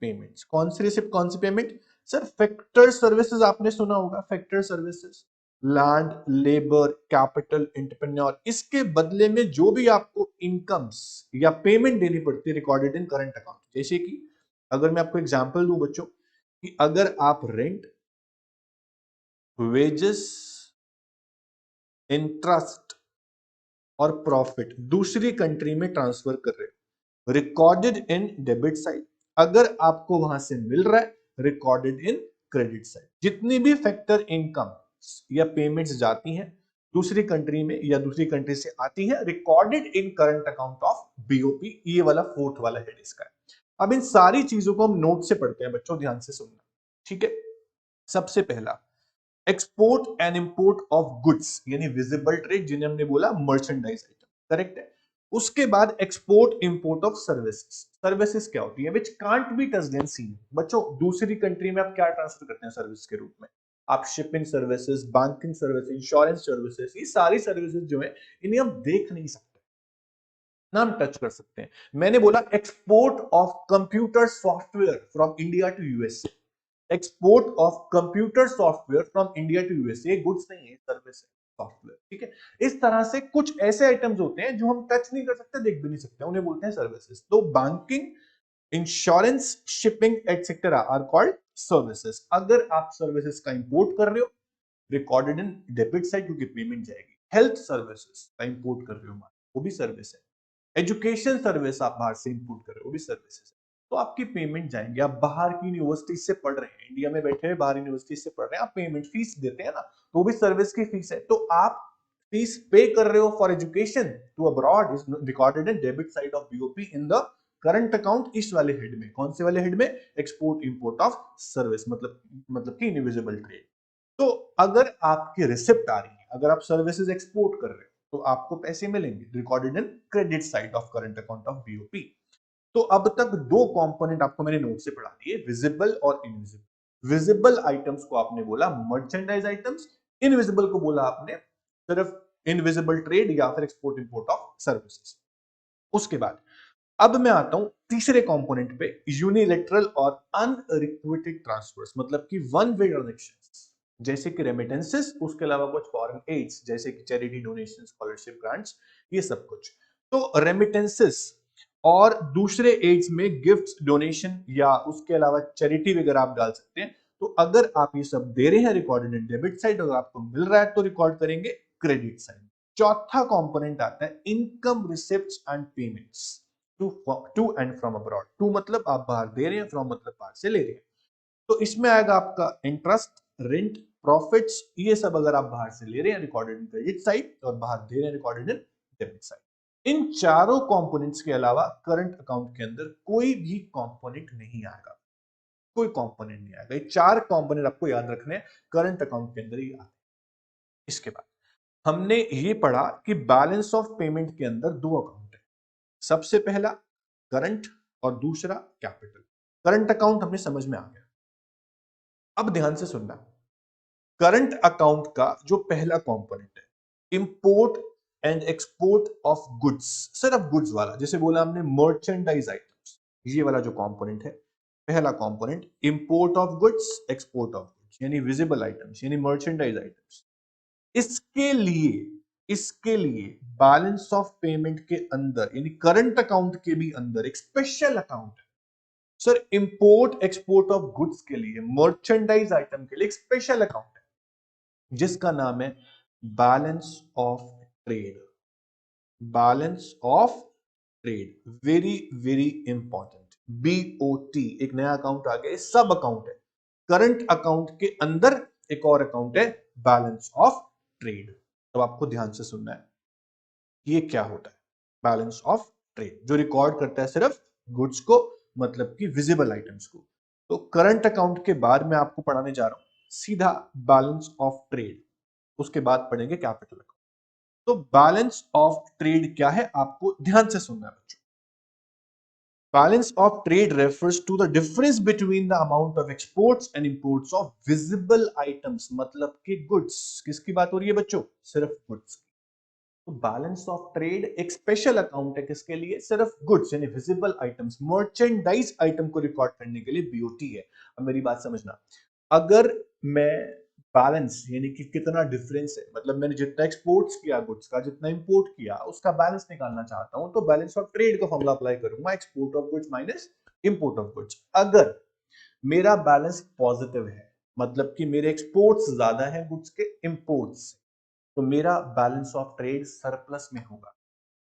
payments, कौन सी रिसिप्ट कौन सी पेमेंट? सर फैक्टर सर्विसेज आपने सुना होगा, factor services, land, labour, capital, entrepreneur, इसके बदले में जो भी आपको इनकम्स या पेमेंट देनी पड़ती है रिकॉर्डेड इन करंट अकाउंट। जैसे कि अगर मैं आपको एग्जांपल दूं बच्चों, कि अगर आप रेंट, वेजेस, इंटरेस्ट और प्रॉफिट दूसरी कंट्री में ट्रांसफर कर रहे हो, रिकॉर्डेड इन डेबिट साइड। अगर आपको वहां से मिल रहा है, रिकॉर्डेड इन क्रेडिट साइड। जितनी भी फैक्टर इनकम या पेमेंट्स जाती हैं दूसरी कंट्री में या दूसरी कंट्री से आती है, recorded in current account of BOP. ये वाला फोर्थ वाला हेड इसका है। अब इन सारी चीजों को हम नोट से पढ़ते हैं बच्चों, ध्यान से सुनना। ठीक है, सबसे पहला export and import of goods यानी विजिबल ट्रेड, जिन्हें हमने बोला मर्चेंडाइज आइटम, करेक्ट है। उसके बाद export import of services. Services क्या होती है? Which can't be touched and seen. बच्चों दूसरी कंट्री में आप क्या ट्रांसफर करते हैं सर्विस के रूप में? आप shipping services, banking services, insurance services, ये सारी सर्विसेज जो है इन्हें हम देख नहीं सकते ना, हम टच कर सकते हैं। मैंने बोला export of computer software from India to USA. Export of computer software from India to USA, goods नहीं है, सर्विस है, सॉफ्टवेयर। ठीक है, इस तरह से कुछ ऐसे आइटम्स होते हैं जो हम टच नहीं कर सकते, देख भी नहीं सकते, उन्हें बोलते हैं सर्विसेज। तो banking, insurance, shipping etcetera are called services. अगर आप सर्विसेज का इंपोर्ट कर रहे हो, रिकॉर्डेड इन डेबिट साइड क्योंकि पेमेंट जाएगी। हेल्थ सर्विसेज का इंपोर्ट कर रहे हो, वो भी सर्विस है। एजुकेशन सर्विस आप बाहर से इंपोर्ट कर रहे हो, वो भी सर्विसेज है। तो आपकी पेमेंट जाएंगे। आप बाहर की यूनिवर्सिटी से पढ़ रहे हैं, इंडिया में बैठे हैं बाहर यूनिवर्सिटी से पढ़ रहे हैं, आप पेमेंट फीस देते हैं ना, तो भी सर्विस की फीस है। तो आप फीस पे कर रहे हो for education to abroad is recorded in debit side of BOP in the current account. इस वाले हेड में, कौन से वाले हेड में? एक्सपोर्ट इंपोर्ट ऑफ सर्विस, मतलब कि इनविजिबल ट्रेड। तो अगर आपकी रिसिप्ट आ रही है, अगर आप सर्विसेज एक्सपोर्ट कर रहे हो, तो आपको पैसे मिलेंगे, recorded in credit side of current account of BOP. तो अब तक दो कंपोनेंट आपको मैंने नोट से पढ़ा दिए, विजिबल और इनविजिबल। विजिबल आइटम्स को आपने बोला मर्चेंडाइज आइटम्स, इनविजिबल को बोला आपने सिर्फ इनविजिबल ट्रेड या फिर एक्सपोर्ट इंपोर्ट ऑफ सर्विसेज। उसके बाद अब मैं आता हूं तीसरे कंपोनेंट पे, यूनिलैटरल और अनरिक्वेटेड ट्रांसफर्स, मतलब कि वन वे ट्रांजैक्शंस, जैसे कि रेमिटेंसेस, उसके अलावा कुछ फॉरेन एड्स जैसे कि चैरिटी डोनेशन, स्कॉलरशिप ग्रांट्स, ये सब कुछ। तो रेमिटेंसेस और दूसरे एड्स में गिफ्ट्स, डोनेशन या उसके अलावा चैरिटी वगैरह आप डाल सकते हैं। तो अगर आप ये सब दे रहे हैं रिकॉर्डेड इन डेबिट साइड, अगर आपको मिल रहा है तो रिकॉर्ड करेंगे क्रेडिट साइड। चौथा कंपोनेंट आता है income receipts and payments to and from abroad. टू मतलब आप बाहर दे रहे हैं, फ्रॉम मतलब बाहर से ले रहे हैं। तो इसमें आएगा आपका इंटरेस्ट, रेंट, प्रॉफिट्स, ये सब अगर आप बाहर से ले रहे हैं रिकॉर्डेड इन क्रेडिट साइड, और बाहर दे रहे हैं रिकॉर्डेड इन डेबिट साइड। इन चारों कंपोनेंट्स के अलावा करंट अकाउंट के अंदर कोई भी कंपोनेंट नहीं आएगा, कोई कंपोनेंट नहीं आएगा। ये चार कंपोनेंट आपको याद रखने हैं, करंट अकाउंट के अंदर ही आते हैं। इसके बाद हमने ये पढ़ा कि बैलेंस ऑफ पेमेंट के अंदर दो अकाउंट है, सबसे पहला करंट और दूसरा कैपिटल। करंट अकाउंट हमें समझ में आ गया। अब ध्यान से सुनना, करंट अकाउंट का जो पहला कंपोनेंट है import and export of goods, सिर्फ गुड्स वाला, जैसे बोला हमने मर्चेंडाइज आइटम्स, ये वाला जो कंपोनेंट है, पहला component import of goods, export of goods, यानी विजिबल आइटम्स, यानी मर्चेंडाइज आइटम्स। इसके लिए बैलेंस ऑफ पेमेंट के अंदर, यानी करंट अकाउंट के भी अंदर एक स्पेशल अकाउंट है। Sir import export of goods के लिए, मर्चेंडाइज आइटम के लिए एक स्पेशल अकाउंट है जिसका नाम है balance of trade. Balance of trade, very very important, BOT, एक नया अकाउंट आ गया, सब अकाउंट है। करंट अकाउंट के अंदर एक और अकाउंट है बैलेंस ऑफ ट्रेड। तो आपको ध्यान से सुनना है ये क्या होता है। बैलेंस ऑफ ट्रेड जो रिकॉर्ड करता है सिर्फ गुड्स को, मतलब कि विजिबल आइटम्स को। तो करंट अकाउंट के बाद मैं आपको पढ़ाने जा रहा हूं सीधा बैलेंस ऑफ ट्रेड, उसके बाद पढ़ेंगे कैपिटल अकाउंट। तो बैलेंस ऑफ ट्रेड क्या है आपको ध्यान से सुनना है बच्चों। Balance of trade refers to the difference between the amount of exports and imports of visible items, मतलब कि गुड्स। किसकी बात हो रही है बच्चों? सिर्फ गुड्स। तो बैलेंस ऑफ ट्रेड एक स्पेशल अकाउंट है, किसके लिए? सिर्फ गुड्स यानी विजिबल आइटम्स, मर्चेंडाइज आइटम को रिकॉर्ड करने के लिए बीओटी है। अब मेरी बात समझना, अगर मैं बैलेंस यानी कि कितना डिफरेंस है, मतलब मैंने जितना एक्सपोर्ट्स किया गुड्स का, जितना इंपोर्ट किया उसका बैलेंस निकालना चाहता हूं, तो बैलेंस ऑफ ट्रेड का फॉर्मूला अप्लाई करूंगा, export of goods minus import of goods. अगर मेरा बैलेंस पॉजिटिव है, मतलब कि मेरे एक्सपोर्ट्स ज्यादा है गुड्स के इंपोर्ट्स, तो मेरा बैलेंस ऑफ ट्रेड सरप्लस में होगा।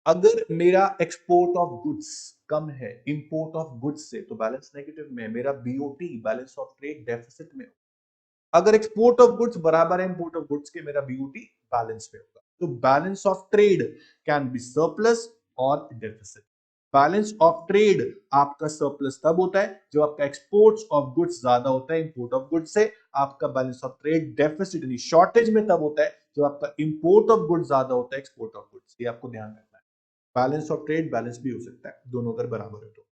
अगर मेरा एक्सपोर्ट ऑफ गुड्स कम है इंपोर्ट ऑफ गुड्स से, तो बैलेंस नेगेटिव में, मेरा BOT balance of trade deficit में होगा। अगर एक्सपोर्ट ऑफ गुड्स बराबर है इंपोर्ट ऑफ गुड्स के, मेरा बीओटी बैलेंस में होगा। तो balance of trade can be surplus और डेफिसिट। बैलेंस ऑफ ट्रेड आपका सरप्लस तब होता है जब आपका एक्सपोर्ट्स ऑफ गुड्स ज्यादा होता है इंपोर्ट ऑफ गुड्स से। आपका बैलेंस ऑफ ट्रेड डेफिसिट यानी शॉर्टेज में तब होता है जब आपका इंपोर्ट ऑफ गुड्स ज्यादा होता है एक्सपोर्ट ऑफ गुड्स। ये आपको ध्यान रखना है। बैलेंस ऑफ ट्रेड बैलेंस भी हो सकता है, दोनों अगर बराबर है तो।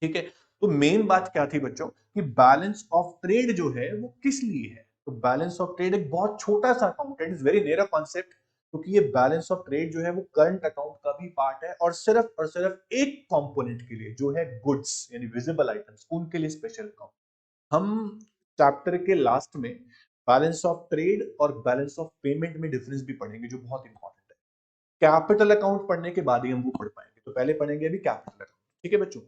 ठीक है, तो मेन बात क्या थी बच्चों कि बैलेंस ऑफ ट्रेड जो है वो किस लिए है? तो बैलेंस ऑफ ट्रेड एक बहुत छोटा सा अकाउंट है, it is very narrow concept, क्योंकि ये बैलेंस ऑफ ट्रेड जो है वो करंट अकाउंट का भी पार्ट है, और सिर्फ एक कंपोनेंट के लिए जो है गुड्स यानी विजिबल आइटम्स, उनके लिए स्पेशल अकाउंट। हम चैप्टर के लास्ट में बैलेंस ऑफ ट्रेड और बैलेंस ऑफ पेमेंट में डिफरेंस भी पढ़ेंगे जो बहुत इंपॉर्टेंट है। कैपिटल अकाउंट पढ़ने के बाद ही हम वो पढ़ पाएंगे, तो पहले पढ़ेंगे अभी कैपिटल अकाउंट। ठीक है बच्चों,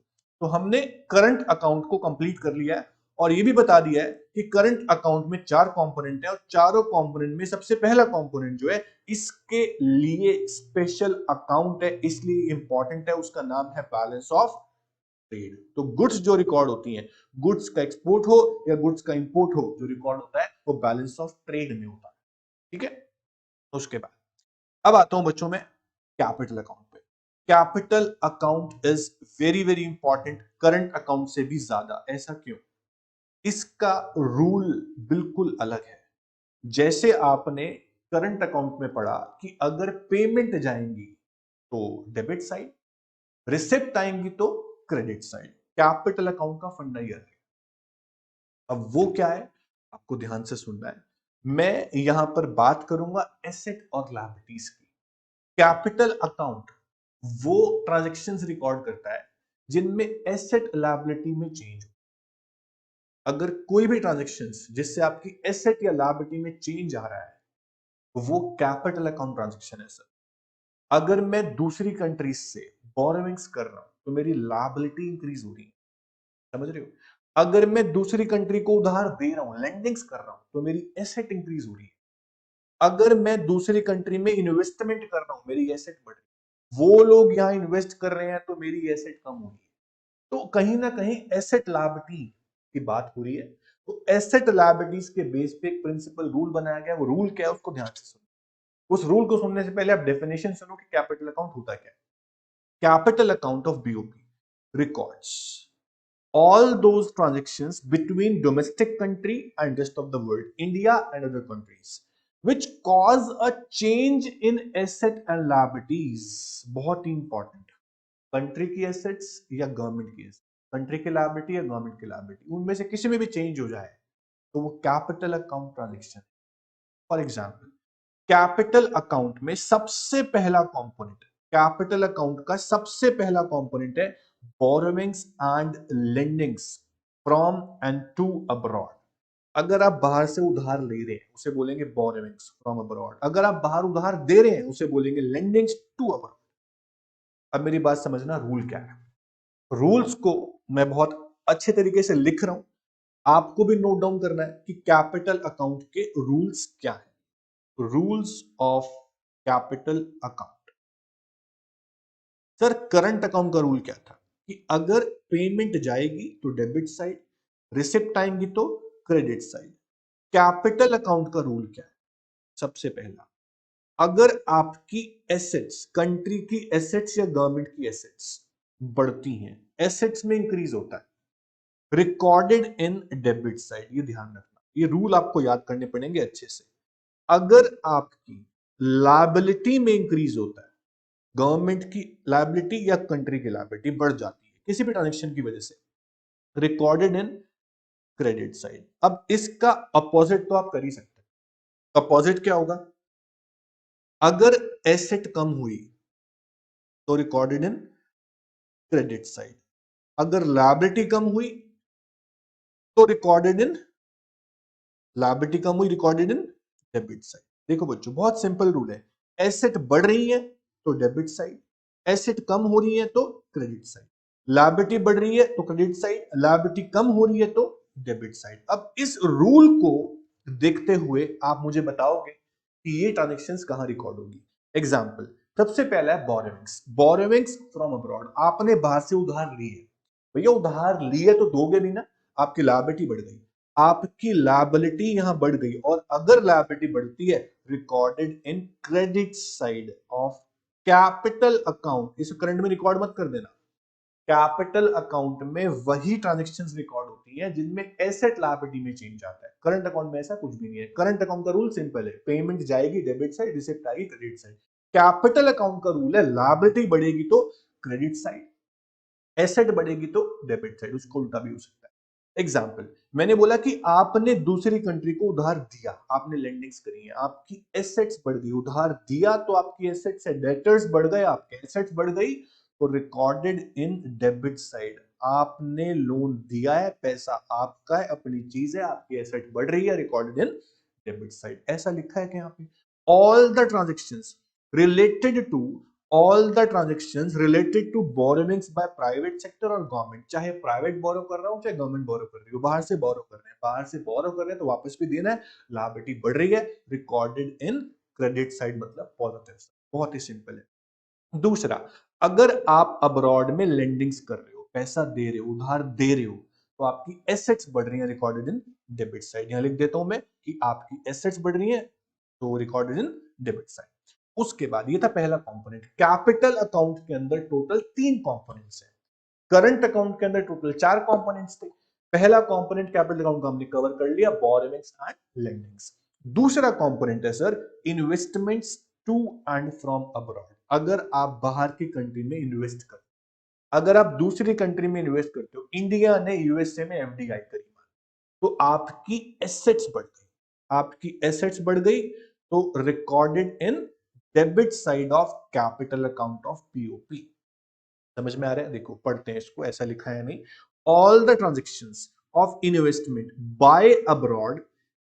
तो हमने करंट अकाउंट को कंप्लीट कर लिया है और ये भी बता दिया है कि करंट अकाउंट में चार कंपोनेंट है, और चारों कंपोनेंट में सबसे पहला कंपोनेंट जो है इसके लिए स्पेशल अकाउंट है, इसलिए इंपॉर्टेंट है, उसका नाम है बैलेंस ऑफ ट्रेड। तो गुड्स जो रिकॉर्ड होती हैं, गुड्स का एक्सपोर्ट हो या गुड्स का इंपोर्ट हो, जो रिकॉर्ड होता है वो बैलेंस ऑफ ट्रेड में होता है। ठीक है, उसके बाद अब आता हूं बच्चों में कैपिटल अकाउंट पे। Capital account is very very important, current account से भी ज्यादा। ऐसा क्यों? इसका रूल बिल्कुल अलग है। जैसे आपने करंट अकाउंट में पढ़ा कि अगर पेमेंट जाएंगी तो डेबिट साइड, रिसिप्ट आएंगी तो क्रेडिट साइड। कैपिटल अकाउंट का फंडा यह है। अब वो क्या है, आपको ध्यान से सुनना है। मैं यहां पर बात करूंगा एसेट और लायबिलिटीज की। कैपिटल अकाउंट वो ट्रांजैक्शंस रिकॉर्ड करता है जिनमें एसेट लायबिलिटी में चेंज हो। अगर कोई भी ट्रांजैक्शंस जिससे आपकी एसेट या लायबिलिटी में चेंज आ रहा है, वो कैपिटल अकाउंट ट्रांजैक्शन है सर। अगर मैं दूसरी कंट्रीज से बोरोविंग्स कर रहा हूं तो मेरी लायबिलिटी इंक्रीज हो रही है, समझ रहे हो? अगर मैं दूसरी कंट्री को उधार दे रहा हूं, लेंडिंग्स कर रहा हूं, तो मेरी एसेट इंक्रीज हो रही है। अगर मैं दूसरी कंट्री में इन्वेस्टमेंट कर रहा हूं, मेरी एसेट बढ़ रही है। वो लोग यहां इन्वेस्ट कर रहे हैं तो मेरी एसेट कम हो रही है। तो कहीं ना कहीं एसेट लायबिलिटी की बात हो रही है। तो एसेट लायबिलिटीज के बेस पे एक प्रिंसिपल रूल बनाया गया। वो रूल क्या है उसको ध्यान से सुनो। उस रूल को सुनने से पहले आप डेफिनेशन सुनो कि कैपिटल अकाउंट होता क्या है। Capital account of BOP records all those transactions between domestic country and rest of the world, India and other countries, which cause a change in asset and liabilities। बहुत ही important, country की assets या government की assets, country की liability या government की liability, उनमें से किसी में भी चेंज हो जाए तो वो capital account transaction. For example, capital account में सबसे पहला कंपोनेंट, कैपिटल अकाउंट का सबसे पहला कंपोनेंट है borrowings and lendings from and to abroad. अगर आप बाहर से उधार ले रहे हैं उसे बोलेंगे बोरोविंग्स फ्रॉम अब्रॉड। अगर आप बाहर उधार दे रहे हैं उसे बोलेंगे लेंडिंग्स टू अब्रॉड। अब मेरी बात समझना, रूल क्या है। रूल्स को मैं बहुत अच्छे तरीके से लिख रहा हूं, आपको भी नोट डाउन करना है कि कैपिटल अकाउंट के रूल्स क्या है। Rules of capital account. Sir current account का रूल क्या था कि अगर पेमेंट जाएगी तो डेबिट साइड, रिसिप्ट आएंगी तो क्रेडिट साइड। कैपिटल अकाउंट का रूल क्या है? सबसे पहला, अगर आपकी एसेट्स, कंट्री की एसेट्स या गवर्नमेंट की एसेट्स बढ़ती हैं, एसेट्स में इंक्रीज होता है, रिकॉर्डेड इन डेबिट साइड। ये ध्यान रखना, ये रूल आपको याद करने पड़ेंगे अच्छे से। अगर आपकी लायबिलिटी में इंक्रीज होता है, गवर्नमेंट की लायबिलिटी या कंट्री की लायबिलिटी बढ़ जाती है किसी भी ट्रांजेक्शन की वजह से, रिकॉर्डेड इन क्रेडिट साइड। अब इसका अपोजिट तो आप कर ही सकते हैं। अपोजिट क्या होगा? अगर एसेट कम हुई तो रिकॉर्डेड इन क्रेडिट साइड, अगर लायबिलिटी कम हुई तो रिकॉर्डेड इन, लायबिलिटी कम हुई रिकॉर्डेड इन डेबिट साइड। देखो बच्चों, बहुत सिंपल रूल है। एसेट बढ़ रही है तो डेबिट साइड, एसेट कम हो रही है तो क्रेडिट साइड। लायबिलिटी बढ़ रही है तो क्रेडिट साइड, लायबिलिटी कम हो रही है तो डेबिट साइड। अब इस रूल को देखते हुए आप मुझे बताओगे कि ये ट्रांजेक्शंस कहां रिकॉर्ड होगी। एग्जांपल, सबसे पहला है बोरोविंग्स। बोरोविंग्स फ्रॉम अब्रॉड, आपने बाहर से उधार लिए। भैया उधार लिए तो दोगे भी ना, आपकी लायबिलिटी बढ़ गई, आपकी लायबिलिटी यहां बढ़ गई। और अगर लायबिलिटी बढ़ती है, recorded in credit side of capital account. इस करंट में रिकॉर्ड मत कर देना। कैपिटल अकाउंट में वही ट्रांजैक्शंस रिकॉर्ड होती हैं जिनमें एसेट लायबिलिटी में चेंज आता है। करंट अकाउंट में ऐसा कुछ भी नहीं है। करंट अकाउंट का रूल सिंपल है, पेमेंट जाएगी डेबिट साइड, रिसिप्ट आएगी क्रेडिट साइड। कैपिटल अकाउंट का रूल है, लायबिलिटी बढ़ेगी तो क्रेडिट साइड, एसेट बढ़ेगी तो डेबिट साइड। उसको उल्टा भी हो सकता है। एग्जाम्पल, मैंने बोला कि आपने दूसरी कंट्री को उधार दिया, आपने लेंडिंग्स करी है, आपकी एसेट्स बढ़ गई। उधार दिया तो आपकी एसेट्स है, डेटर्स बढ़ गए, आपके एसेट्स बढ़ गई तो रिकॉर्डेड इन डेबिट साइड। आपने लोन दिया है, पैसा आपका है, अपनी चीज है, आपकी एसेट बढ़ रही है, रिकॉर्डेड इन डेबिट साइड। ऐसा लिखा है कि यहाँ पे all the transactions related to, all the transactions related to borrowings by private sector और गवर्नमेंट, चाहे प्राइवेट बोरो कर रहा हूं चाहे गवर्नमेंट बोरो कर रही हो, बाहर से बोरो कर रहे हैं, बाहर से बोरो कर रहे हैं तो वापस भी देना है, लायबिलिटी बढ़ रही है, रिकॉर्डेड इन क्रेडिट साइड, मतलब पॉजिटिव। बहुत ही सिंपल है। दूसरा, अगर आप अब्रॉड में लेंडिंग्स कर रहे हो, पैसा दे रहे हो, उधार दे रहे हो, तो आपकी एसेट्स बढ़ रही हैं, रिकॉर्डेड इन डेबिट साइड। यहां लिख देता हूं मैं कि आपकी एसेट्स बढ़ रही हैं, तो रिकॉर्डेड इन डेबिट साइड। उसके बाद ये था पहला कंपोनेंट। कैपिटल अकाउंट के अंदर टोटल 3 कंपोनेंट्स हैं। करंट अकाउंट के अंदर टोटल 4 कंपोनेंट्स थे। पहला कंपोनेंट कैपिटल अकाउंट का हमने कवर कर लिया, बोरोइंग्स एंड लेंडिंग्स। दूसरा कंपोनेंट है sir investments to and from abroad. अगर आप बाहर की कंट्री में इन्वेस्ट करते हो, अगर आप दूसरी कंट्री में इन्वेस्ट करते हो, इंडिया ने यूएसए में एफडीआई करी, तो आपकी एसेट्स बढ़ गई, आपकी एसेट्स बढ़ गई, तो recorded in debit side of capital account of POP. समझ में आ रहा है? देखो पढ़ते हैं इसको, ऐसा लिखा है नहीं। All the transactions of investment bye abroad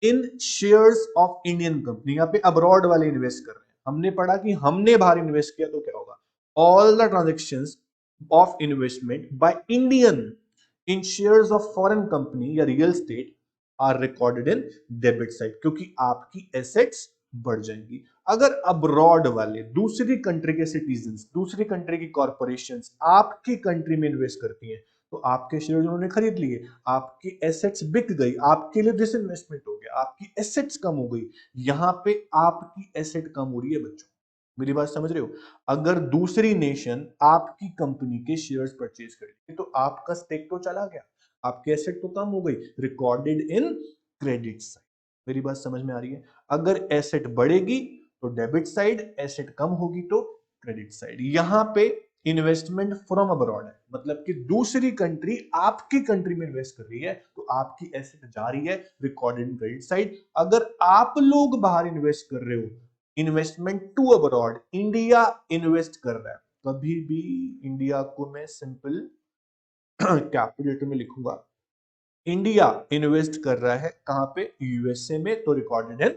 in shares of Indian company. यहाँ पे अब्रॉड वाले इन्वेस्ट कर रहे हैं। हमने पढ़ा कि हमने बाहर इन्वेस्ट किया तो क्या होगा, all the transactions of investment by Indian in shares of foreign company या real state are recorded in debit side, क्योंकि आपकी एसेट्स बढ़ जाएंगी। अगर अब्रॉड वाले दूसरी कंट्री के सिटीजन्स, दूसरी कंट्री की कॉर्पोरेशंस आपकी कंट्री में इन्वेस्ट करती हैं, तो आपके शेयर उन्होंने खरीद लिए, आपकी एसेट्स बिक गई, आपके लिए डिसइन्वेस्टमेंट हो गया, आपकी एसेट्स कम हो गई। यहां पे आपकी एसेट कम हो रही है बच्चों, मेरी बात समझ रहे हो? अगर दूसरी नेशन आपकी कंपनी के शेयर्स परचेज करेगी तो आपका स्टेक तो चला गया, आपकी एसेट तो कम हो गई, रिकॉर्डेड इन क्रेडिट साइड। मेरी बात समझ में आ रही है? अगर एसेट बढ़ेगी तो डेबिट साइड, एसेट कम होगी तो क्रेडिट साइड। यहां पे इन्वेस्टमेंट फ्रॉम अब्रॉड है, मतलब कि दूसरी कंट्री आपकी कंट्री में इन्वेस्ट कर रही है, तो आपकी एसेट जा रही है, रिकॉर्डेड इन क्रेडिट साइड। अगर आप लोग बाहर इन्वेस्ट कर रहे हो, investment to abroad, India invest कर रहा है, कभी भी इंडिया को मैं सिंपल कैपिटल में लिखूंगा, इंडिया इन्वेस्ट कर रहा है कहां पे, यूएसए में, तो रिकॉर्डेड है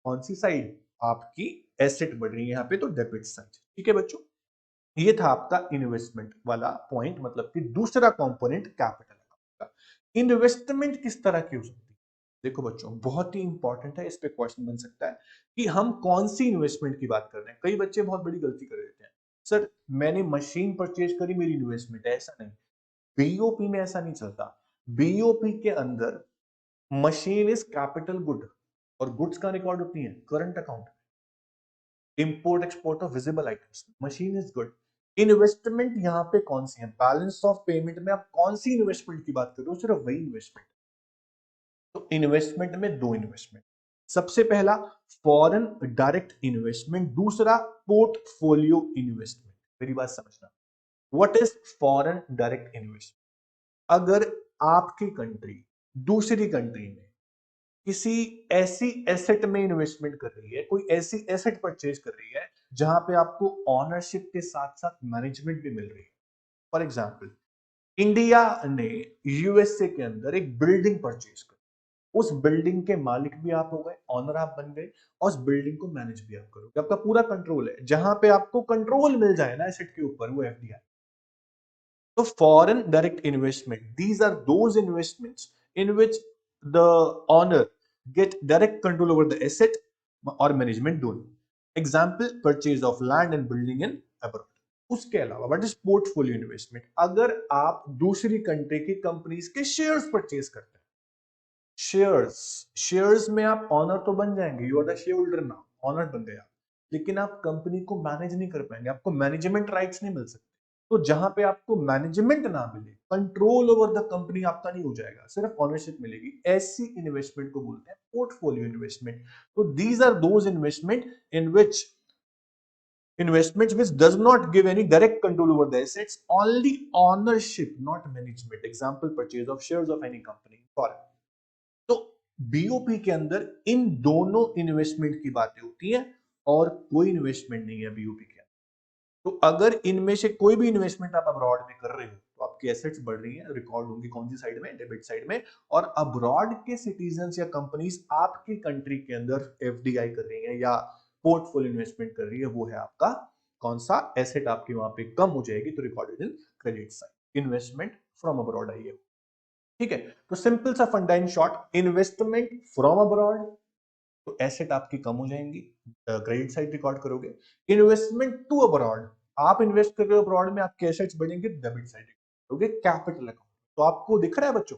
कौन सी साइड, आपकी एसेट बढ़ रही है यहां पे, तो डेबिट साइड। ठीक है बच्चों, ये था आपका इन्वेस्टमेंट वाला पॉइंट, मतलब कि दूसरा कंपोनेंट कैपिटल का। इन्वेस्टमेंट किस तरह की हो सकती है? देखो बच्चों बहुत ही इंपॉर्टेंट है, इस पे क्वेश्चन बन सकता है कि हम कौन सी इन्वेस्टमेंट की बात कर रहे हैं। कई बच्चे बहुत बड़ी गलती कर देते हैं, सर मैंने मशीन परचेज करी मेरी इन्वेस्टमेंट है, ऐसा नहीं। बीओपी में ऐसा नहीं चलता। बीओपी के अंदर मशीन इज कैपिटल गुड, और गुड्स का रिकॉर्ड होती है current account, import export of visible items, machine is good. Investment यहाँ पे कौन सी है, बैलेंस ऑफ पेमेंट में आप कौन सी इन्वेस्टमेंट की बात कर रहे हो, सिर्फ वही इन्वेस्टमेंट। तो इन्वेस्टमेंट में दो इन्वेस्टमेंट, सबसे पहला फॉरेन डायरेक्ट इन्वेस्टमेंट, दूसरा पोर्टफोलियो इन्वेस्टमेंट। मेरी बात समझना, what is foreign direct investment? अगर आपकी कंट्री दूसरी कंट्री में किसी ऐसी एसेट में इन्वेस्टमेंट कर रही है, कोई ऐसी एसेट परचेज कर रही है जहां पे आपको ऑनरशिप के साथ साथ मैनेजमेंट भी मिल रही है। फॉर एग्जांपल, इंडिया ने यूएसए के अंदर एक बिल्डिंग परचेज कर, उस बिल्डिंग के मालिक भी आप हो गए, ऑनर आप बन गए, और उस बिल्डिंग को मैनेज भी आप करोगे, आपका पूरा कंट्रोल है। जहां पे आपको कंट्रोल मिल जाए ना एसेट के ऊपर, वो एफडीआई। तो foreign direct investment, these are those investments in which the owner get direct control over the asset और मैनेजमेंट दोनों। Example, purchase of land and building in abroad. उसके अलावा व्हाट इज पोर्टफोलियो इन्वेस्टमेंट? अगर आप दूसरी country की companies के shares purchase करते हैं, शेयर्स, शेयर्स में आप ऑनर तो बन जाएंगे, you are the share holder now, owner बन गए आप, लेकिन आप कंपनी को मैनेज नहीं कर पाएंगे, आपको मैनेजमेंट राइट्स नहीं मिल सकते। तो जहां पे आपको मैनेजमेंट ना मिले, कंट्रोल ओवर द कंपनी आपका नहीं हो जाएगा, सिर्फ ओनरशिप मिलेगी, ऐसी इन्वेस्टमेंट को बोलते हैं पोर्टफोलियो इन्वेस्टमेंट। तो these are those investment in which investments which does not give any direct control over the assets, only ownership, not management. Example, purchase of shares of any company foreign. तो BOP के अंदर इन दोनों investment की बातें होती हैं, और कोई इन्वेस्टमेंट नहीं है बीओपी के अंदर। तो अगर इनमें से कोई भी इन्वेस्टमेंट आप अब्रॉड में कर रहे हो, तो आपकी एसेट्स बढ़ रही हैं, रिकॉर्ड होंगी कौन सी साइड में, डेबिट साइड में। और अब्रॉड के सिटीजन्स या कंपनीज आपकी कंट्री के अंदर एफडीआई कर रही हैं या पोर्टफोलियो इन्वेस्टमेंट कर रही है, वो है आपका कौन सा एसेट, आपकी वहां पे कम हो जाएगी, तो recorded in credit side. Investment from abroad आई है, ठीक है। तो सिंपल सा फंडा in short, investment from abroad तो एसेट आपकी कम हो जाएंगी, क्रेडिट साइड रिकॉर्ड करोगे। इन्वेस्टमेंट टू अब्रॉड, आप इन्वेस्ट कर रहे हो अब्रॉड में, आपके एसेट्स बढ़ेंगे, डेबिट साइड करोगे कैपिटल अकाउंट। तो आपको दिख रहा है बच्चों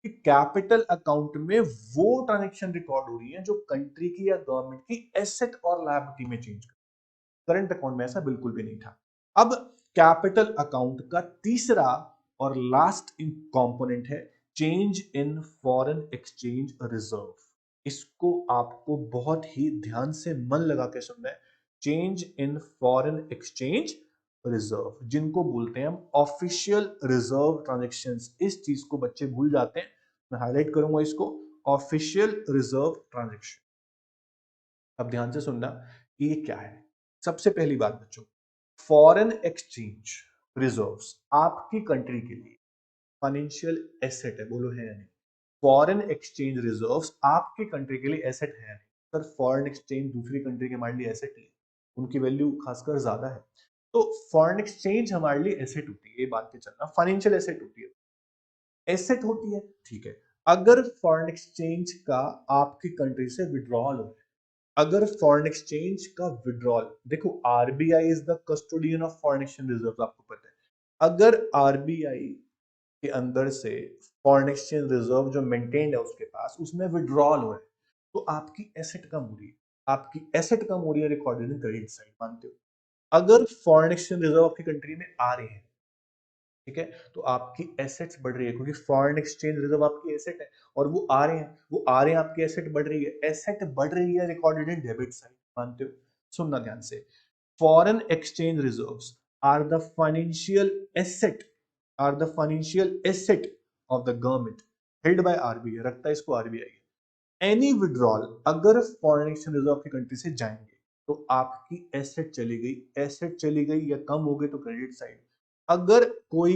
कि कैपिटल अकाउंट में वो ट्रांजेक्शन रिकॉर्ड हो रही है जो कंट्री की या गवर्नमेंट की एसेट और लायबिलिटी में चेंज कर। करंट अकाउंट में ऐसा बिल्कुल भी नहीं था। अब कैपिटल अकाउंट का तीसरा और लास्ट कंपोनेंट है change in foreign exchange reserve. इसको आपको बहुत ही ध्यान से मन लगा के सुनना है। Change in foreign exchange reserve, जिनको बोलते हैं हम ऑफिशियल रिजर्व ट्रांजेक्शंस। इस चीज को बच्चे भूल जाते हैं, मैं हाईलाइट करूंगा इसको, ऑफिशियल रिजर्व ट्रांजेक्शन। अब ध्यान से सुनना कि ये क्या है। सबसे पहली बात बच्चों, फॉरेन एक्सचेंज रिजर्व्स आपकी कंट्री के लिए फाइनेंशियल एसेट है, बोलो है या नहीं? फॉरेन एक्सचेंज रिजर्व्स आपके कंट्री के लिए एसेट है या नहीं? सर फॉरेन एक्सचेंज दूसरी कंट्री के हमारे लिए एसेट है, उनकी वैल्यू खासकर ज्यादा है। तो फॉरेन एक्सचेंज हमारे लिए एसेट होती है, ये बात पे चलना, फाइनेंशियल एसेट होती है, एसेट होती है, ठीक है। अगर फॉरेन एक्सचेंज का आपकी कंट्री से विड्रॉल हो, अगर फॉरेन एक्सचेंज का विड्रॉल, देखो RBI is the custodian of foreign exchange reserve, आपको पता है। अगर आरबीआई के अंदर से फॉरेन एक्सचेंज रिजर्व जो मेंटेन्ड है उसके पास, उसमें विड्रॉल हो रहा है, तो आपकी एसेट कम हो रही है, आपकी एसेट कम हो रही है रिकॉर्डेड इन क्रेडिट साइड, मानते हो? अगर फॉरेन एक्सचेंज रिजर्व आपकी कंट्री में आ रहे हैं, ठीक है, तो आपकी एसेट्स बढ़ रही है, क्योंकि फॉरेन एक्सचेंज रिजर्व आपकी एसेट है और वो आ रहे हैं, वो आ रहे हैं, आपकी एसेट बढ़ रही है, एसेट बढ़ रही है रिकॉर्डेड इन डेबिट साइड, मानते हो? सुनना ध्यान से, foreign exchange reserves are the financial asset, are the financial asset of the government held by RBI, रखता है इसको आरबीआई। एनी विड्रॉल अगर फॉरेन एक्सचेंज रिजर्व की कंट्री से जाएंगे तो आपकी एसेट चली गई, एसेट चली गई या कम हो गई तो क्रेडिट साइड। अगर कोई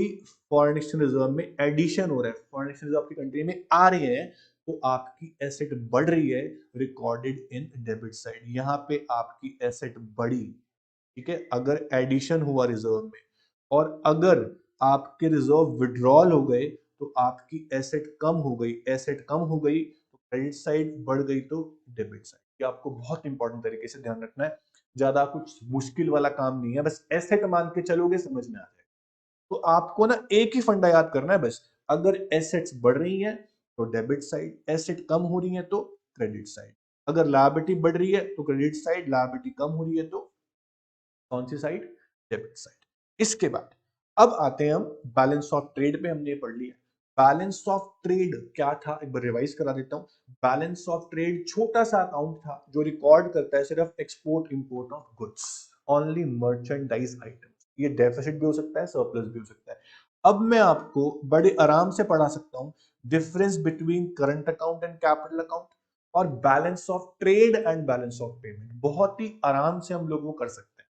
फॉरेन एक्सचेंज रिजर्व में एडिशन हो रहा है, फॉरेन एक्सचेंज रिजर्व आपकी कंट्री में आ रही है, तो आपकी एसेट बढ़ रही है रिकॉर्डेड इन डेबिट साइड, यहां पे आपकी एसेट बढ़ी, ठीक है, अगर एडिशन हुआ रिजर्व में। और अगर आपके रिजर्व विड्रॉल हो गए तो आपकी एसेट कम हो गई, एसेट कम हो गई तो क्रेडिट साइड, बढ़ गई तो डेबिट साइड। ये आपको बहुत इंपॉर्टेंट तरीके से ध्यान रखना है, ज्यादा कुछ मुश्किल वाला काम नहीं है, बस एसेट मान के चलोगे समझ में आ जाएगा। तो आपको ना एक ही फंडा याद करना है बस, अगर एसेट्स बढ़ रही हैं तो डेबिट साइड, एसेट कम हो रही है तो क्रेडिट साइड, अगर लायबिलिटी बढ़ रही है तो क्रेडिट साइड, लायबिलिटी कम हो रही है तो कौन सी साइड? Debit side. इसके बाद अब आते हैं हम बैलेंस ऑफ ट्रेड पे, हमने ये पढ़ लिया। बैलेंस ऑफ ट्रेड क्या था, एक बार रिवाइज करा देता हूं। बैलेंस ऑफ ट्रेड छोटा सा अकाउंट था जो रिकॉर्ड करता है सिर्फ export import of goods, only merchandise items. ये डेफिसिट भी हो सकता है, सरप्लस भी हो सकता है। अब मैं आपको बड़े आराम से पढ़ा सकता हूं difference between current account and capital account और balance of trade and balance of payment, बहुत ही आराम से हम लोग वो कर सकते हैं।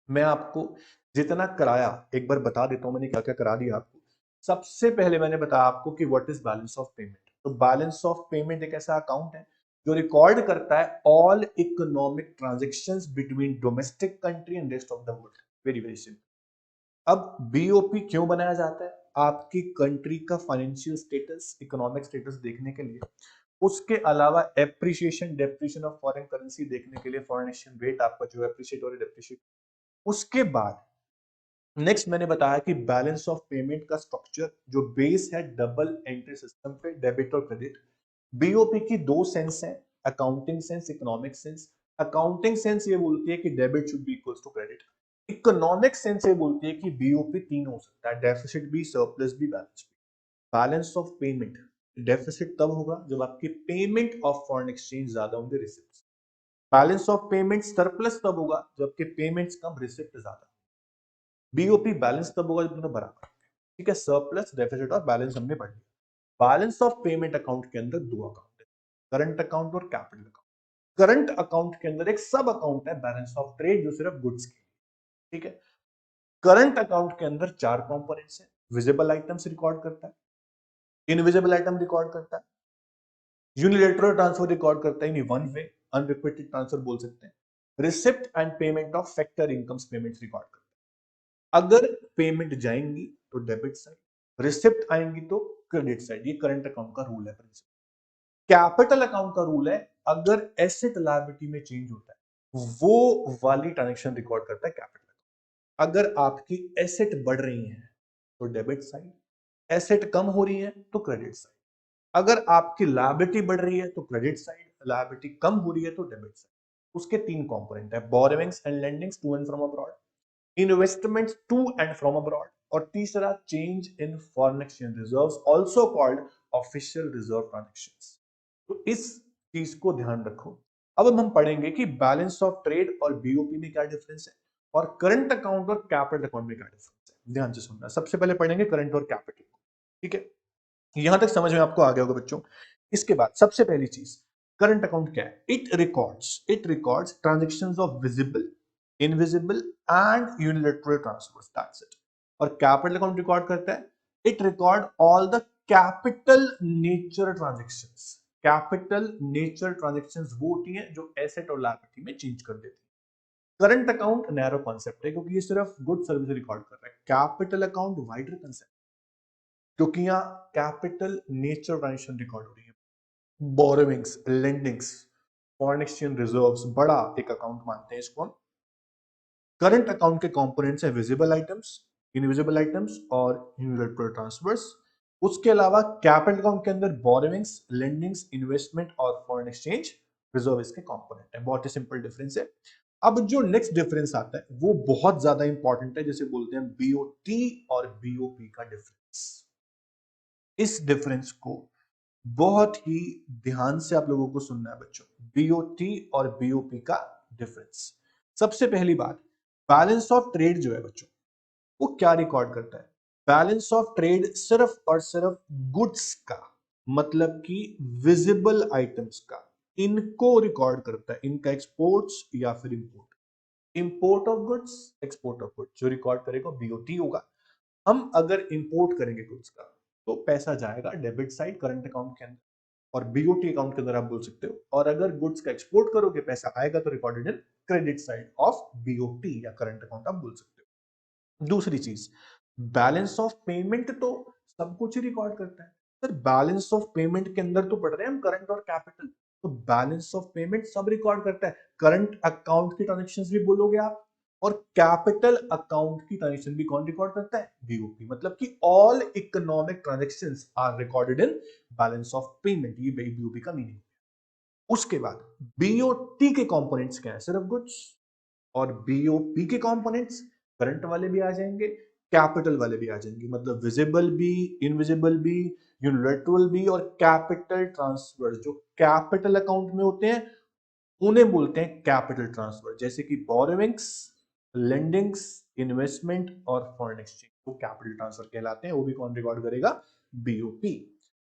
मैं आपको जितना कराया एक बार बता देता हूं, मैंने क्या क्या करा दिया आपको। सबसे पहले मैंने बताया आपको कि what is balance of payment. तो बैलेंस ऑफ पेमेंट एक ऐसा अकाउंट है जो रिकॉर्ड करता है all economic transactions between domestic country and rest of the world. Very very simple. अब बीओपी क्यों बनाया जाता है? आपकी कंट्री का फाइनेंशियल स्टेटस, इकोनॉमिक स्टेटस देखने के लिए, उसके अलावा appreciation depreciation of foreign currency देखने के लिए, फॉरेन एक्सचेंज रेट आपका जो एप्रिशिएट और डेप्रिशिएट। उसके बाद नेक्स्ट मैंने बताया कि बैलेंस ऑफ पेमेंट का स्ट्रक्चर जो बेस है डबल एंट्री सिस्टम पे, डेबिट और क्रेडिट। बीओपी की दो सेंस है, accounting sense, economic sense. Accounting sense ये बोलती है कि debit should be equals to credit. Economic sense ये बोलती है कि बीओपी तीन हो सकता है, डेफिसिट भी, सरप्लस भी, बैलेंस भी। बैलेंस ऑफ पेमेंट, डेफिसिट तब होगा जब आपकी पेमेंट ऑफ फॉरेन एक्सचेंज ज्यादा होंगे receipt. Balance of payment surplus तब होगा जब आपके पेमेंट्स कम रिसिप्ट ज्यादा। बीओपी बैलेंस तब होगा जब दोनों बराबर, ठीक है, सरप्लस डेफिसिट और बैलेंस हमने पढ़ लिया। बैलेंस ऑफ पेमेंट अकाउंट के अंदर दो अकाउंट है, करंट अकाउंट और कैपिटल अकाउंट। करंट अकाउंट के अंदर एक सब अकाउंट है बैलेंस ऑफ ट्रेड जो सिर्फ गुड्स की, ठीक है। करंट अकाउंट के अंदर चार कंपोनेंट्स हैं, विजिबल आइटम्स रिकॉर्ड करता है, इनविजिबल आइटम रिकॉर्ड करता है, यूनिलेटरल ट्रांसफर रिकॉर्ड करता है, वन वे अनरिक्वेटेड ट्रांसफर बोल सकते हैं, receipt and payment of factor incomes payments record करता है। अगर पेमेंट जाएंगी तो डेबिट साइड, रिसिप्ट आएंगी तो क्रेडिट साइड। ये करंट अकाउंट का रूल है। कैपिटल अकाउंट का रूल है अगर एसेट लायबिलिटी में चेंज होता है वो वाली ट्रांजेक्शन रिकॉर्ड करता है कैपिटल। अगर आपकी एसेट बढ़ रही है तो डेबिट साइड, एसेट कम हो रही है तो क्रेडिट साइड, अगर आपकी लायबिलिटी बढ़ रही है तो क्रेडिट साइड, लायबिलिटी कम हो रही है तो डेबिट साइड। उसके तीन कंपोनेंट है, borrowings and lendings to and from abroad, investments to and from abroad, और तीसरा change in foreign exchange reserves also called official reserve transactions. तो इस चीज को ध्यान रखो। अब हम पढ़ेंगे कि बैलेंस ऑफ ट्रेड और बीओपी में क्या डिफरेंस है और करंट अकाउंट और कैपिटल अकाउंट में क्या डिफरेंस है। ध्यान से सुनना, सबसे पहले पढ़ेंगे करंट और कैपिटल, ठीक है। यहां तक समझ में आपको आ गया होगा बच्चों। इसके बाद सबसे पहली चीज, करंट अकाउंट क्या है? It records transactions of visible, invisible and unilateral transfers, that's it. और कैपिटल अकाउंट रिकॉर्ड करता है, it record all the capital nature transactions. Capital nature transactions वो होती हैं जो एसेट और लायबिलिटी में चेंज कर देती है। करंट अकाउंट नैरो कॉन्सेप्ट है क्योंकि ये सिर्फ गुड सर्विस रिकॉर्ड कर रहा है। कैपिटल अकाउंट वाइडर कंसेप्ट, क्योंकि यहाँ कैपिटल नेचर ट्रांजेक्शन रिकॉर्ड हो रही है। बोरोविंग्स, लेंडिंग्स, फॉरेन एक्सचेंज रिजर्व्स, बड़ा एक अकाउंट मानते हैं इसको हम। करंट अकाउंट के कंपोनेंट्स है विजिबल आइटम्स, इनविजिबल आइटम्स और यूनिलैटरल ट्रांसफर्स। उसके अलावा कैपिटल अकाउंट के अंदर बोरोविंग्स, लेंडिंग्स, इन्वेस्टमेंट और फॉरेन एक्सचेंज रिजर्व इसके कंपोनेंट है। बहुत ही सिंपल डिफरेंस है। अब जो नेक्स्ट डिफरेंस आता है वो बहुत ज्यादा इंपॉर्टेंट है, जिसे बोलते हैं बीओटी और बीओपी का डिफरेंस। इस डिफरेंस को बहुत ही ध्यान से आप लोगों को सुनना है बच्चों, बीओटी और बीओपी का डिफरेंस। सबसे पहली बात, बैलेंस ऑफ ट्रेड जो है बच्चों, वो क्या रिकॉर्ड करता है? बैलेंस ऑफ ट्रेड सिर्फ और सिर्फ गुड्स का, मतलब कि विजिबल आइटम्स का, इनको रिकॉर्ड करता है, इनका एक्सपोर्ट्स या फिर import. Import of goods, export of goods जो रिकॉर्ड करेगा बीओटी होगा। हम अगर इंपोर्ट करेंगे गुड्स का तो पैसा जाएगा डेबिट साइड करंट अकाउंट के अंदर और बीओटी अकाउंट के अंदर आप बोल सकते हो। और अगर गुड्स का एक्सपोर्ट करोगे पैसा आएगा तो recorded in credit side of BOT या करंट अकाउंट आप बोल सकते हो। दूसरी चीज, बैलेंस ऑफ पेमेंट तो सब कुछ ही रिकॉर्ड करता है। सर बैलेंस ऑफ पेमेंट के अंदर तो पढ़ रहे हैं हम करंट और कैपिटल, तो बैलेंस ऑफ पेमेंट सब रिकॉर्ड करता है। करंट अकाउंट की ट्रांजेक्शंस भी बोलोगे आप, और कैपिटल अकाउंट की ट्रांजेक्शन भी कौन रिकॉर्ड करता है? बीओपी। मतलब कि all economic transactions are recorded in balance of payment, ये बीओपी का मीनिंग। उसके बाद बीओटी के कंपोनेंट्स क्या है? सिर्फ गुड्स। और बीओपी के कंपोनेंट्स करंट वाले भी आ जाएंगे, कैपिटल वाले भी आ जाएंगे, मतलब विजिबल भी, इनविजिबल भी, यूनिलैटरल भी और कैपिटल ट्रांसफर। जो कैपिटल अकाउंट में होते हैं उन्हें बोलते हैं कैपिटल ट्रांसफर, जैसे कि बोरोविंग्स, लेंडिंग्स, इन्वेस्टमेंट और फॉरेन एक्सचेंज, वो कैपिटल ट्रांसफर कहलाते हैं। वो भी कौन रिकॉर्ड करेगा? बीओपी।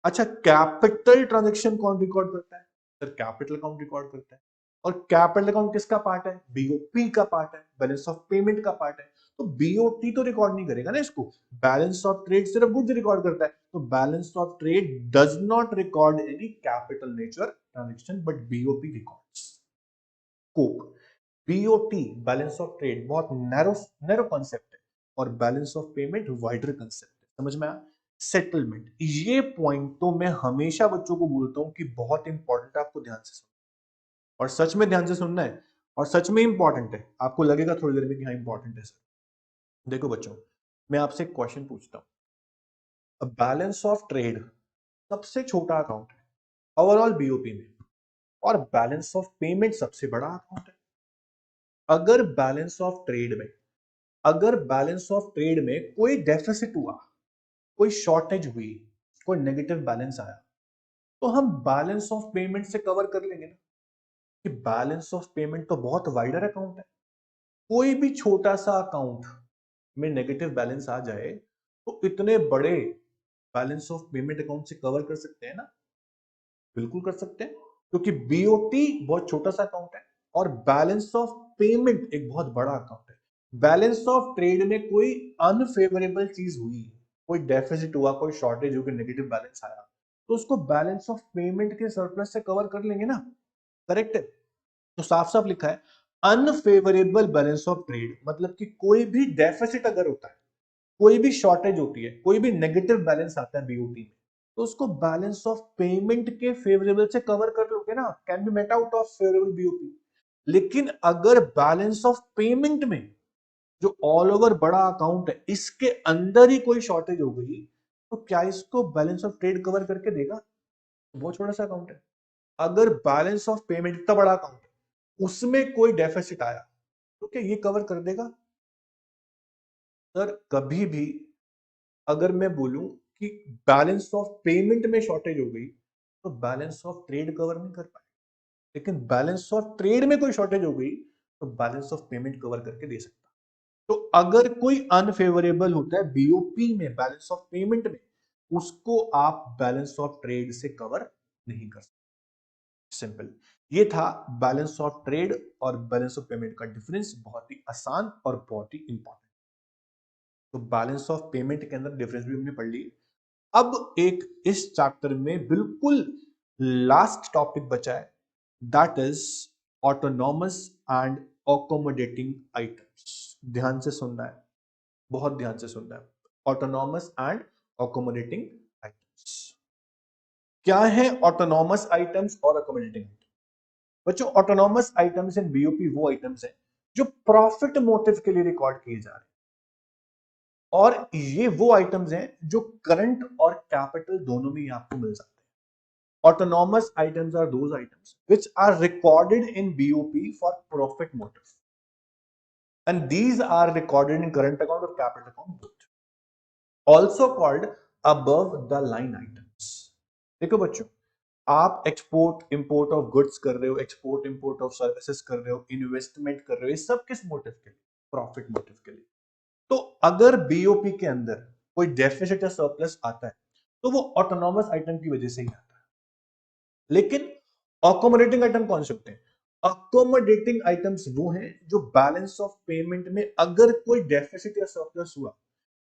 अच्छा, कैपिटल ट्रांजैक्शन कौन रिकॉर्ड करता है? सर कैपिटल अकाउंट रिकॉर्ड करता है। और कैपिटल अकाउंट किसका पार्ट है? बीओपी का पार्ट है, बैलेंस ऑफ पेमेंट का पार्ट है। तो बीओटी तो रिकॉर्ड नहीं करेगा ना इसको। बैलेंस ऑफ ट्रेड सिर्फ गुड्स रिकॉर्ड करता है, तो balance of trade does not record any capital nature transaction but BOP records. Scope, BOT balance of trade बहुत नैरो नैरो कॉन्सेप्ट है और balance of payment wider concept है। समझ में आया? सेटलमेंट, ये पॉइंट तो मैं हमेशा बच्चों को बोलता हूं कि बहुत इंपॉर्टेंट है, आपको ध्यान से सुनना और सच में ध्यान से सुनना है और सच में इंपॉर्टेंट है। आपको लगेगा थोड़ी देर में कि हाँ इंपॉर्टेंट है सर। देखो बच्चों, मैं आपसे एक क्वेश्चन पूछता हूं। बैलेंस ऑफ ट्रेड सबसे छोटा अकाउंट है ओवरऑल बीओपी में, और बैलेंस ऑफ पेमेंट सबसे बड़ा अकाउंट है। अगर बैलेंस ऑफ ट्रेड में अगर बैलेंस ऑफ ट्रेड में कोई डेफिसिट हुआ, कोई शॉर्टेज हुई, कोई नेगेटिव बैलेंस आया, तो हम बैलेंस ऑफ पेमेंट से कवर कर लेंगे ना, कि बैलेंस ऑफ पेमेंट तो बहुत वाइडर अकाउंट है। कोई भी छोटा सा अकाउंट में नेगेटिव बैलेंस आ जाए तो इतने बड़े बैलेंस ऑफ पेमेंट अकाउंट से कवर कर सकते हैं ना? बिल्कुल कर सकते हैं, क्योंकि बीओटी बहुत छोटा सा अकाउंट है और बैलेंस ऑफ पेमेंट एक बहुत बड़ा अकाउंट है। बैलेंस ऑफ ट्रेड में कोई अनफेवरेबल चीज हुई, कोई डेफिसिट हुआ, कोई शॉर्टेज हो गई, नेगेटिव बैलेंस आया, तो उसको बैलेंस ऑफ पेमेंट के सरप्लस से कवर कर लेंगे ना। करेक्ट है? तो साफ साफ लिखा है अनफेवरेबल बैलेंस ऑफ ट्रेड, मतलब कि कोई भी डेफिसिट अगर होता है, कोई भी शॉर्टेज होती है, कोई भी नेगेटिव बैलेंस आता है बीओटी में, तो उसको बैलेंस ऑफ पेमेंट के फेवरेबल से कवर कर लोगे ना, can be met out of favourable BOP. लेकिन अगर बैलेंस ऑफ पेमेंट में जो ऑल ओवर बड़ा अकाउंट है इसके अंदर ही कोई शॉर्टेज हो गई तो क्या इसको बैलेंस ऑफ ट्रेड कवर करके देगा? बहुत छोटा सा अकाउंट है। अगर बैलेंस ऑफ पेमेंट इतना बड़ा अकाउंट है उसमें कोई डेफिसिट आया तो क्या ये कवर कर देगा? सर कभी भी अगर मैं बोलूं कि बैलेंस ऑफ पेमेंट में शॉर्टेज हो गई तो बैलेंस ऑफ ट्रेड कवर नहीं कर पाए, लेकिन बैलेंस ऑफ ट्रेड में कोई शॉर्टेज हो गई तो बैलेंस ऑफ पेमेंट कवर करके दे सकता। तो अगर कोई अनफेवरेबल होता है बीओपी में बैलेंस ऑफ पेमेंट में, उसको आप बैलेंस ऑफ ट्रेड से कवर नहीं कर सकते। सिंपल। ये था बैलेंस ऑफ ट्रेड और बैलेंस ऑफ पेमेंट का डिफरेंस, बहुत ही आसान और बहुत ही इंपॉर्टेंट। तो बैलेंस ऑफ पेमेंट के अंदर डिफरेंस भी हमने पढ़ ली। अब एक इस चैप्टर में बिल्कुल लास्ट टॉपिक बचा है, that is autonomous and accommodating items. ध्यान से सुनना है, बहुत ध्यान से सुनना है। ऑटोनॉमस एंड अकोमोडेटिंग आइटम्स क्या है? ऑटोनॉमस आइटम्स और अकोमोडेटिंग आइटम्स, बच्चों ऑटोनॉमस आइटम्स इन बीओपी वो आइटम्स हैं जो प्रॉफिट मोटिव के लिए रिकॉर्ड किए जा रहे हैं, और ये वो आइटम्स हैं जो करंट और कैपिटल दोनों में आपको मिल सकते हैं। Autonomous items are those items which are recorded in BOP for profit motive, and these are recorded in current account और capital account both, also called above the line items. देखो बच्चों, आप एक्सपोर्ट इंपोर्ट ऑफ गुड्स कर रहे हो, export import of services कर रहे हो, इन्वेस्टमेंट कर रहे हो, ये सब किस मोटिव के लिए? प्रॉफिट मोटिव के लिए। तो अगर बीओपी के अंदर कोई डेफिसिट या सरप्लस आता है तो वो ऑटोनॉमस आइटम की वजह से ही आता है। लेकिन अकोमोडेटिंग आइटम कौन से होते हैं? अकोमोडेटिंग आइटम्स वो हैं जो बैलेंस ऑफ पेमेंट में अगर कोई डेफिसिट या सरप्लस हुआ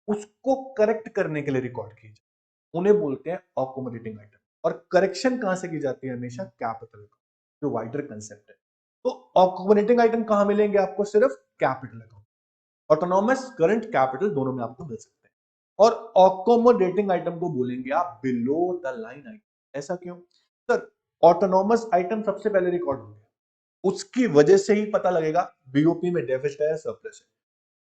उसको करेक्ट करने के लिए रिकॉर्ड किए जाए, उन्हें बोलते हैं अकोमोडेटिंग आइटम। और करेक्शन कहां से की जाती है? हमेशा कैपिटल, जो वाइडर कंसेप्ट है। तो अकोमोडेटिंग आइटम कहां मिलेंगे आपको? सिर्फ capital account. Autonomous, current, capital दोनों में आपको मिल सकते हैं। और अकोमोडेटिंग आइटम को बोलेंगे आप बिलो द लाइन आइटम। ऐसा क्यों? सर ऑटोनॉमस आइटम सबसे पहले रिकॉर्ड होंगे, उसकी वजह से ही पता लगेगा बीओपी में डेफिसिट है या सरप्लस है।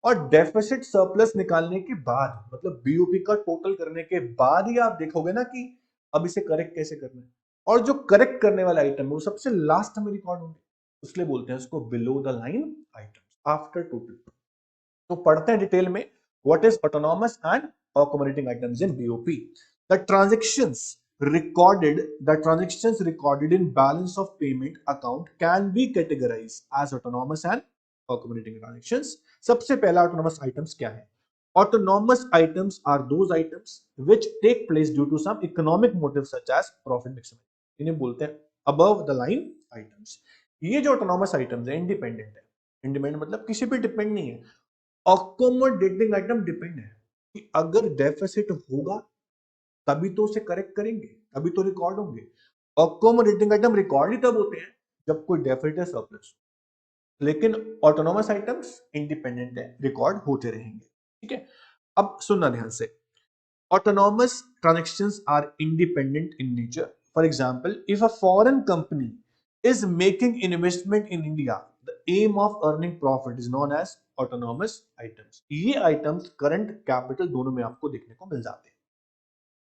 और डेफिसिट सरप्लस निकालने के बाद, मतलब बीओपी का टोटल करने के बाद ही आप देखोगे ना कि अब इसे करेक्ट कैसे करना है। और जो करेक्ट करने वाला आइटम है वो सबसे लास्ट में रिकॉर्ड होंगे, इसलिए बोलते हैं उसको below the line items after total. तो पढ़ते हैं डिटेल में what is autonomous and accommodating items in BOP. The transactions recorded in balance of payment account can be categorized as autonomous and accommodating transactions। सबसे पहला autonomous items क्या है? Autonomous items are those items which take place due to some economic motive such as profit maximization। इन्हें बोलते हैं above the line items। ये जो autonomous items है इंडिपेंडेंट है। इंडिपेंडेंट मतलब किसी पे डिपेंड नहीं है। अकोमोडेटिंग आइटम डिपेंड है कि अगर डेफिसिट होगा तभी तो उसे करेक्ट करेंगे, तभी तो रिकॉर्ड होंगे। अकोमोडेटिंग आइटम रिकॉर्ड ही तब होते हैं जब कोई डेफिसिट है, सरप्लस। लेकिन ऑटोनॉमस आइटम्स इंडिपेंडेंट है, रिकॉर्ड होते रहेंगे। ठीक है, अब सुनना ध्यान से। Autonomous transactions are independent in nature. For example, if a foreign company is making investment in India, the aim of earning profit is known as autonomous items। ये items current capital दोनों में आपको देखने को मिल जाते हैं।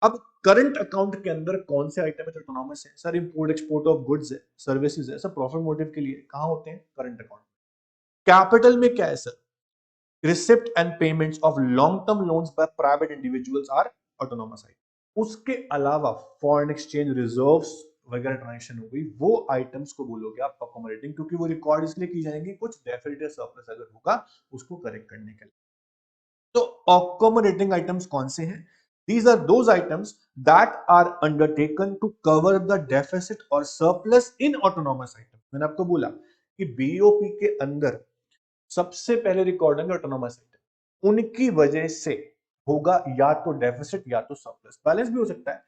अब करंट अकाउंट के अंदर कौन से आइटम है जो ऑटोनॉमस है? Sir import export of goods है, सर्विसेज है, सब प्रॉफिट मोटिव के लिए कहां होते हैं? Current account. कैपिटल में क्या है sir? Receipt and payments of long term loans by private individuals are autonomous item. उसके अलावा फॉरेन एक्सचेंज रिजर्व्स वगैरह ट्रांजेक्शन हो गई, वो आइटम्स को बोलोगे आप अकोमोडेटिंग, क्योंकि वो रिकॉर्ड इसलिए की जाएंगी कुछ डेफिसिट या सरप्लस अगर होगा उसको करेक्ट करने के लिए। तो अकोमोडेटिंग आइटम्स कौन से हैं? These are those items that are undertaken to cover the deficit or surplus in autonomous item। मैंने आपको बोला कि बीओपी के अंदर सबसे पहले रिकॉर्ड होंगे ऑटोनॉमस आइटम, उनकी वजह से होगा या तो डेफिसिट या तो सरप्लस। बैलेंस भी हो सकता है।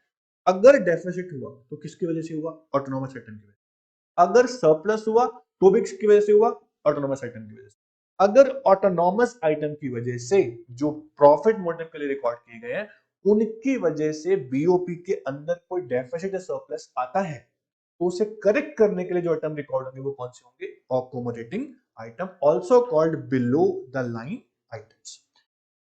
अगर डेफिसिट हुआ तो किसकी वजह से हुआ? ऑटोनॉमस आइटम की वजह से। अगर सरप्लस हुआ तो भी किसकी वजह से हुआ? ऑटोनॉमस आइटम की वजह से। अगर ऑटोनॉमस आइटम की वजह से जो प्रॉफिट मोटिव के लिए रिकॉर्ड किए गए हैं उनकी वजह से बीओपी के अंदर कोई डेफिसिट या सरप्लस आता है तो उसे करेक्ट करने के लिए जो आइटम रिकॉर्ड होंगे वो कौन से होंगे? Accommodating item, also called below the line items.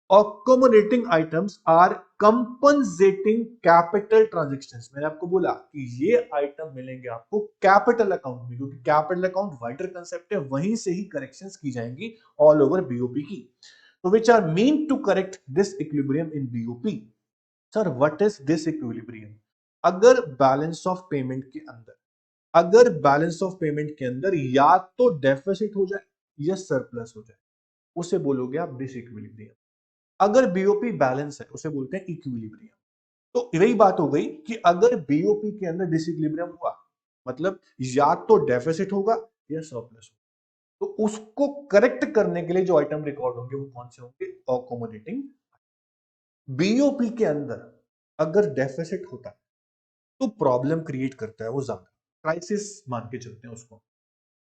Accommodating items are compensating capital transactions। मैंने आपको बोला कि ये आइटम मिलेंगे आपको कैपिटल अकाउंट में, क्योंकि कैपिटल अकाउंट वाइडर कंसेप्ट है, वहीं से ही करेक्शंस की जाएंगी ऑल ओवर बीओपी की। तो which are mean to correct this equilibrium in BOP. Sir what is this equilibrium? अगर बैलेंस ऑफ पेमेंट के अंदर, अगर बैलेंस ऑफ पेमेंट के अंदर या तो डेफिसिट हो जाए या सरप्लस हो जाए, उसे बोलोगे आप डिस इक्विलिब्रियम। अगर बीओपी बैलेंस है उसे बोलते हैं इक्विलिब्रियम। तो यही बात हो गई कि अगर बीओपी के अंदर डिसइक्विलिब्रियम हुआ, मतलब या तो डेफिसिट होगा या सरप्लस होगा, तो उसको करेक्ट करने के लिए जो आइटम रिकॉर्ड होंगे वो कौन से होंगे? अकोमोडेटिंग। बीओपी के अंदर अगर डेफिसिट होता है तो प्रॉब्लम क्रिएट करता है वो ज्यादा, क्राइसिस मान के चलते हैं उसको।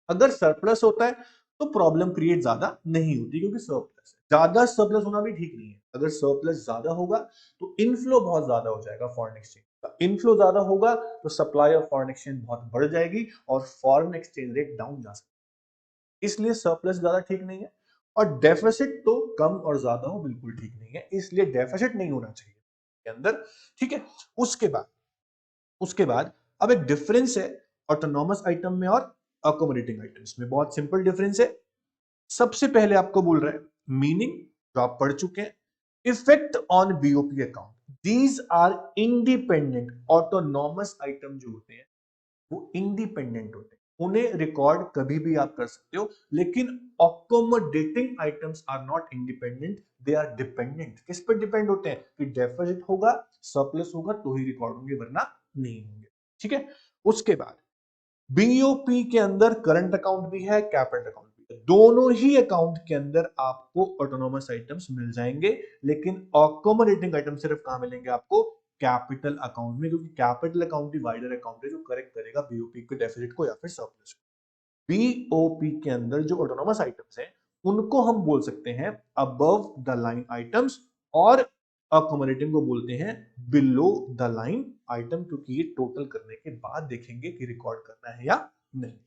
अगर सरप्लस होता है तो प्रॉब्लम क्रिएट ज्यादा नहीं होती, क्योंकि सरप्लस है। ज्यादा सरप्लस होना भी ठीक नहीं है। अगर सरप्लस ज्यादा होगा तो इनफ्लो बहुत ज्यादा हो जाएगा फॉरेन एक्सचेंज का। इनफ्लो ज्यादा होगा तो सप्लाई ऑफ फॉरेन एक्सचेंज बहुत बढ़ जाएगी और फॉरेन एक्सचेंज रेट डाउन जा सकता है। इसलिए सरप्लस ज्यादा ठीक नहीं है। और डेफिसिट तो कम और ज्यादा हो बिल्कुल ठीक नहीं है, इसलिए डेफिसिट नहीं होना चाहिए के अंदर। ठीक है। उसके बाद अब एक डिफरेंस है ऑटोनॉमस आइटम में और अकोमोडेटिंग आइटम्स में। बहुत सिंपल डिफरेंस है। सबसे पहले आपको बोल रहा है मीनिंग, जो आप पढ़ चुके हैं, effect on BOP account. These are independent. Autonomous item जो होते हैं वो इंडिपेंडेंट होते हैं, उन्हें रिकॉर्ड कभी भी आप कर सकते हो। लेकिन accommodating items are not independent, they are dependent. किस पर डिपेंड होते हैं? कि डेफिसिट होगा, सरप्लस होगा तो ही रिकॉर्ड होंगे, वरना नहीं होंगे। ठीक है। उसके बाद बीओपी के अंदर करंट अकाउंट भी है, कैपिटल अकाउंट भी है। दोनों ही अकाउंट के अंदर आपको ऑटोनॉमस आइटम्स मिल जाएंगे, लेकिन अकोमोडेटिंग आइटम सिर्फ कहां मिलेंगे आपको? कैपिटल अकाउंट में, क्योंकि कैपिटल अकाउंट ही वाइडर अकाउंट है जो करेक्ट करेगा बीओपी के डेफिसिट को या फिर सरप्लस को। बीओपी के अंदर जो ऑटोनॉमस आइटम्स हैं उनको हम बोल सकते हैं अबव द लाइन आइटम्स, और अकोमोडेटिंग को बोलते हैं बिलो द लाइन आइटम, क्योंकि ये टोटल करने के बाद देखेंगे कि रिकॉर्ड करना है या नहीं।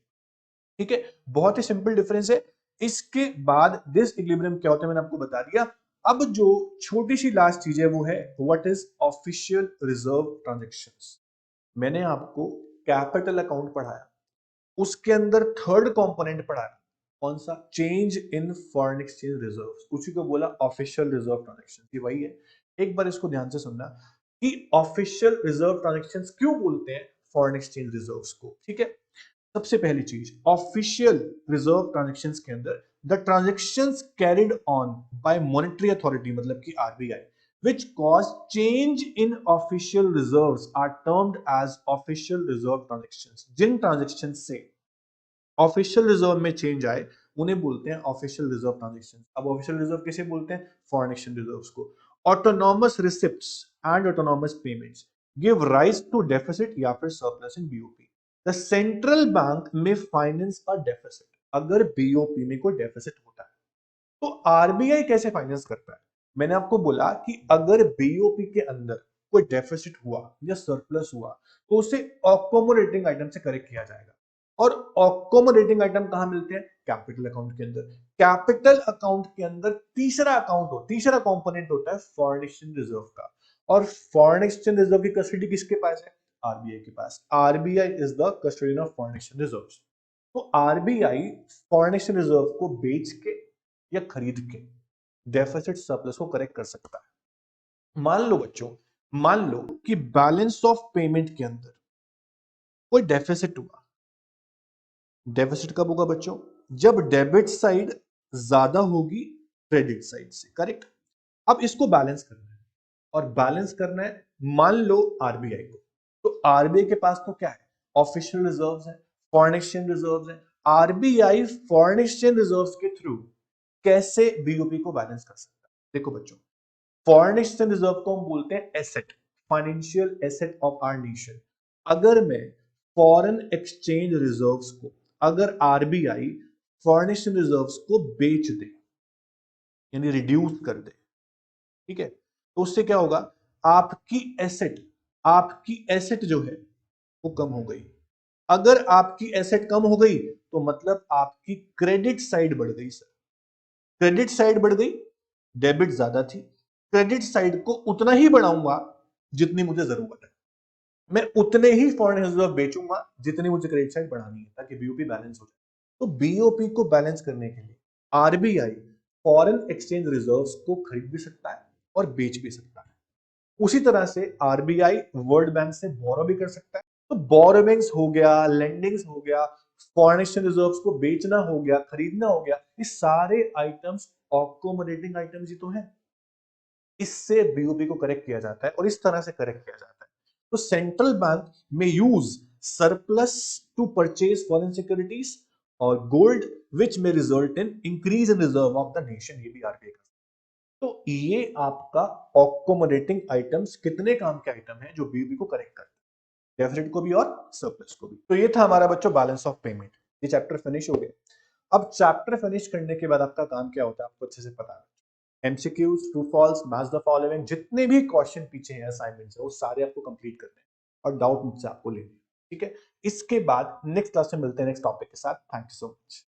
ठीक है। बहुत ही सिंपल डिफरेंस है। इसके बाद डिस इक्विलिब्रियम क्या होता है मैंने आपको बता दिया। अब जो छोटी सी लास्ट चीज है वो है what is official reserve transactions. मैंने आपको कैपिटल अकाउंट पढ़ाया, उसके अंदर थर्ड कंपोनेंट पढ़ा है कौन सा? Change in foreign exchange reserves. उसी को बोला ऑफिशियल रिजर्व ट्रांजैक्शन। ये वही है। एक बार इसको ध्यान से सुनना कि ऑफिशियल रिजर्व ट्रांजैक्शंस क्यों बोलते हैं फॉरेन एक्सचेंज रिजर्व्स को। ठीक है। सबसे पहली चीज, ऑफिशियल रिजर्व ट्रांजैक्शंस के अंदर the transactions carried on by monetary authority, मतलब कि RBI, which cause change in official reserves are termed as official reserve transactions। जिन ट्रांजैक्शन से ऑफिशियल रिजर्व में चेंज आए उन्हें बोलते हैं ऑफिशियल रिजर्व ट्रांजैक्शन। अब ऑफिशियल रिजर्व किसे बोलते हैं? फॉरेन एक्सचेंज रिजर्व्स को। Autonomous receipts and autonomous payments give rise to deficit या फिर surplus in BOP. The central bank may finance a deficit. अगर बीओपी में कोई डेफिसिट होता है तो आरबीआई कैसे फाइनेंस करता है? मैंने आपको बोला कि अगर बीओपी के अंदर कोई डेफिसिट हुआ या सरप्लस हुआ तो उसे अकोमोडेटिंग आइटम से करेक्ट किया जाएगा। और अकोमोडेटिंग आइटम कहां मिलते हैं? कैपिटल अकाउंट के अंदर। कैपिटल अकाउंट के अंदर तीसरा कंपोनेंट होता है फॉरेन एक्सचेंज रिजर्व का। और फॉरेन एक्सचेंज रिजर्व की कस्टडी किसके पास है? आरबीआई के पास। RBI is the custodian of foreign exchange reserves. तो आरबीआई फॉरेन एक्सचेंज रिजर्व को बेच के या खरीद के डेफिसिट सरप्लस को करेक्ट कर सकता है। मान लो बच्चों, मान लो कि बैलेंस ऑफ पेमेंट के अंदर कोई डेफिसिट हुआ। डेफिसिट कब होगा बच्चों? जब डेबिट साइड ज्यादा होगी क्रेडिट साइड से। करेक्ट। अब इसको बैलेंस करना है, और बैलेंस करना है मान लो आरबीआई को। तो आरबीआई के पास तो क्या है? ऑफिशियल रिजर्व्स है, फॉरेन एक्सचेंज रिजर्व्स है। आरबीआई फॉरेन एक्सचेंज रिजर्व्स के थ्रू कैसे बीओपी को बैलेंस कर सकता है? देखो बच्चों, फॉरेन एक्सचेंज रिजर्व को हम बोलते हैं asset, financial asset of our nation. अगर मैं फॉरेन एक्सचेंज रिजर्व्स को, अगर आरबीआई फॉरेन एक्सचेंज रिजर्व्स को बेच दे यानी रिड्यूस कर दे, ठीक है, तो उससे क्या होगा? आपकी एसेट जो है वो कम हो गई। अगर आपकी एसेट कम हो गई तो मतलब आपकी क्रेडिट साइड बढ़ गई। सर क्रेडिट साइड बढ़ गई डेबिट ज्यादा थी, क्रेडिट साइड को उतना ही बढ़ाऊंगा जितनी मुझे जरूरत है, मैं उतने ही फॉरेन रिजर्व बेचूंगा जितनी मुझे क्रेडिट साइड बढ़ानी है ताकि बीओपी बैलेंस हो जाए। तो बीओपी को बैलेंस करने के लिए आरबीआई फॉरेन एक्सचेंज रिजर्व्स को खरीद भी सकता है और बेच भी सकता है। उसी तरह से आरबीआई वर्ल्ड बैंक से बोरो भी कर सकता है। तो बोरोविंग्स हो गया, लेंडिंग्स हो गया, फॉरेन एक्सचेंज रिजर्व्स को बेचना हो गया, खरीदना हो गया, ये सारे आइटम्स अकोमोडेटिंग आइटम्स ही तो हैं। इससे बीओबी को करेक्ट किया जाता है और इस तरह से करेक्ट किया जाता है। तो central bank may use surplus to purchase foreign securities और gold which may result in increase in reserve of the nation, ये भी आरबीआई का। तो ये आपका अकोमोडेटिंग आइटम्स कितने काम के आइटम हैं जो बीओबी को करेक्ट करते हैं, डेफिसिट को भी और सरप्लस को भी। तो ये था हमारा बच्चों बैलेंस ऑफ पेमेंट। ये चैप्टर फिनिश हो गया। अब चैप्टर फिनिश करने के बाद आपका काम क्या होता है आपको अच्छे से पता है। MCQs, true false, match the following, जितने भी क्वेश्चन पीछे हैं असाइनमेंट से वो सारे आपको कंप्लीट करने हैं और डाउट मुझसे आपको लेने हैं, ठीक है। इसके बाद नेक्स्ट क्लास में मिलते हैं नेक्स्ट टॉपिक के साथ। Thank you so much.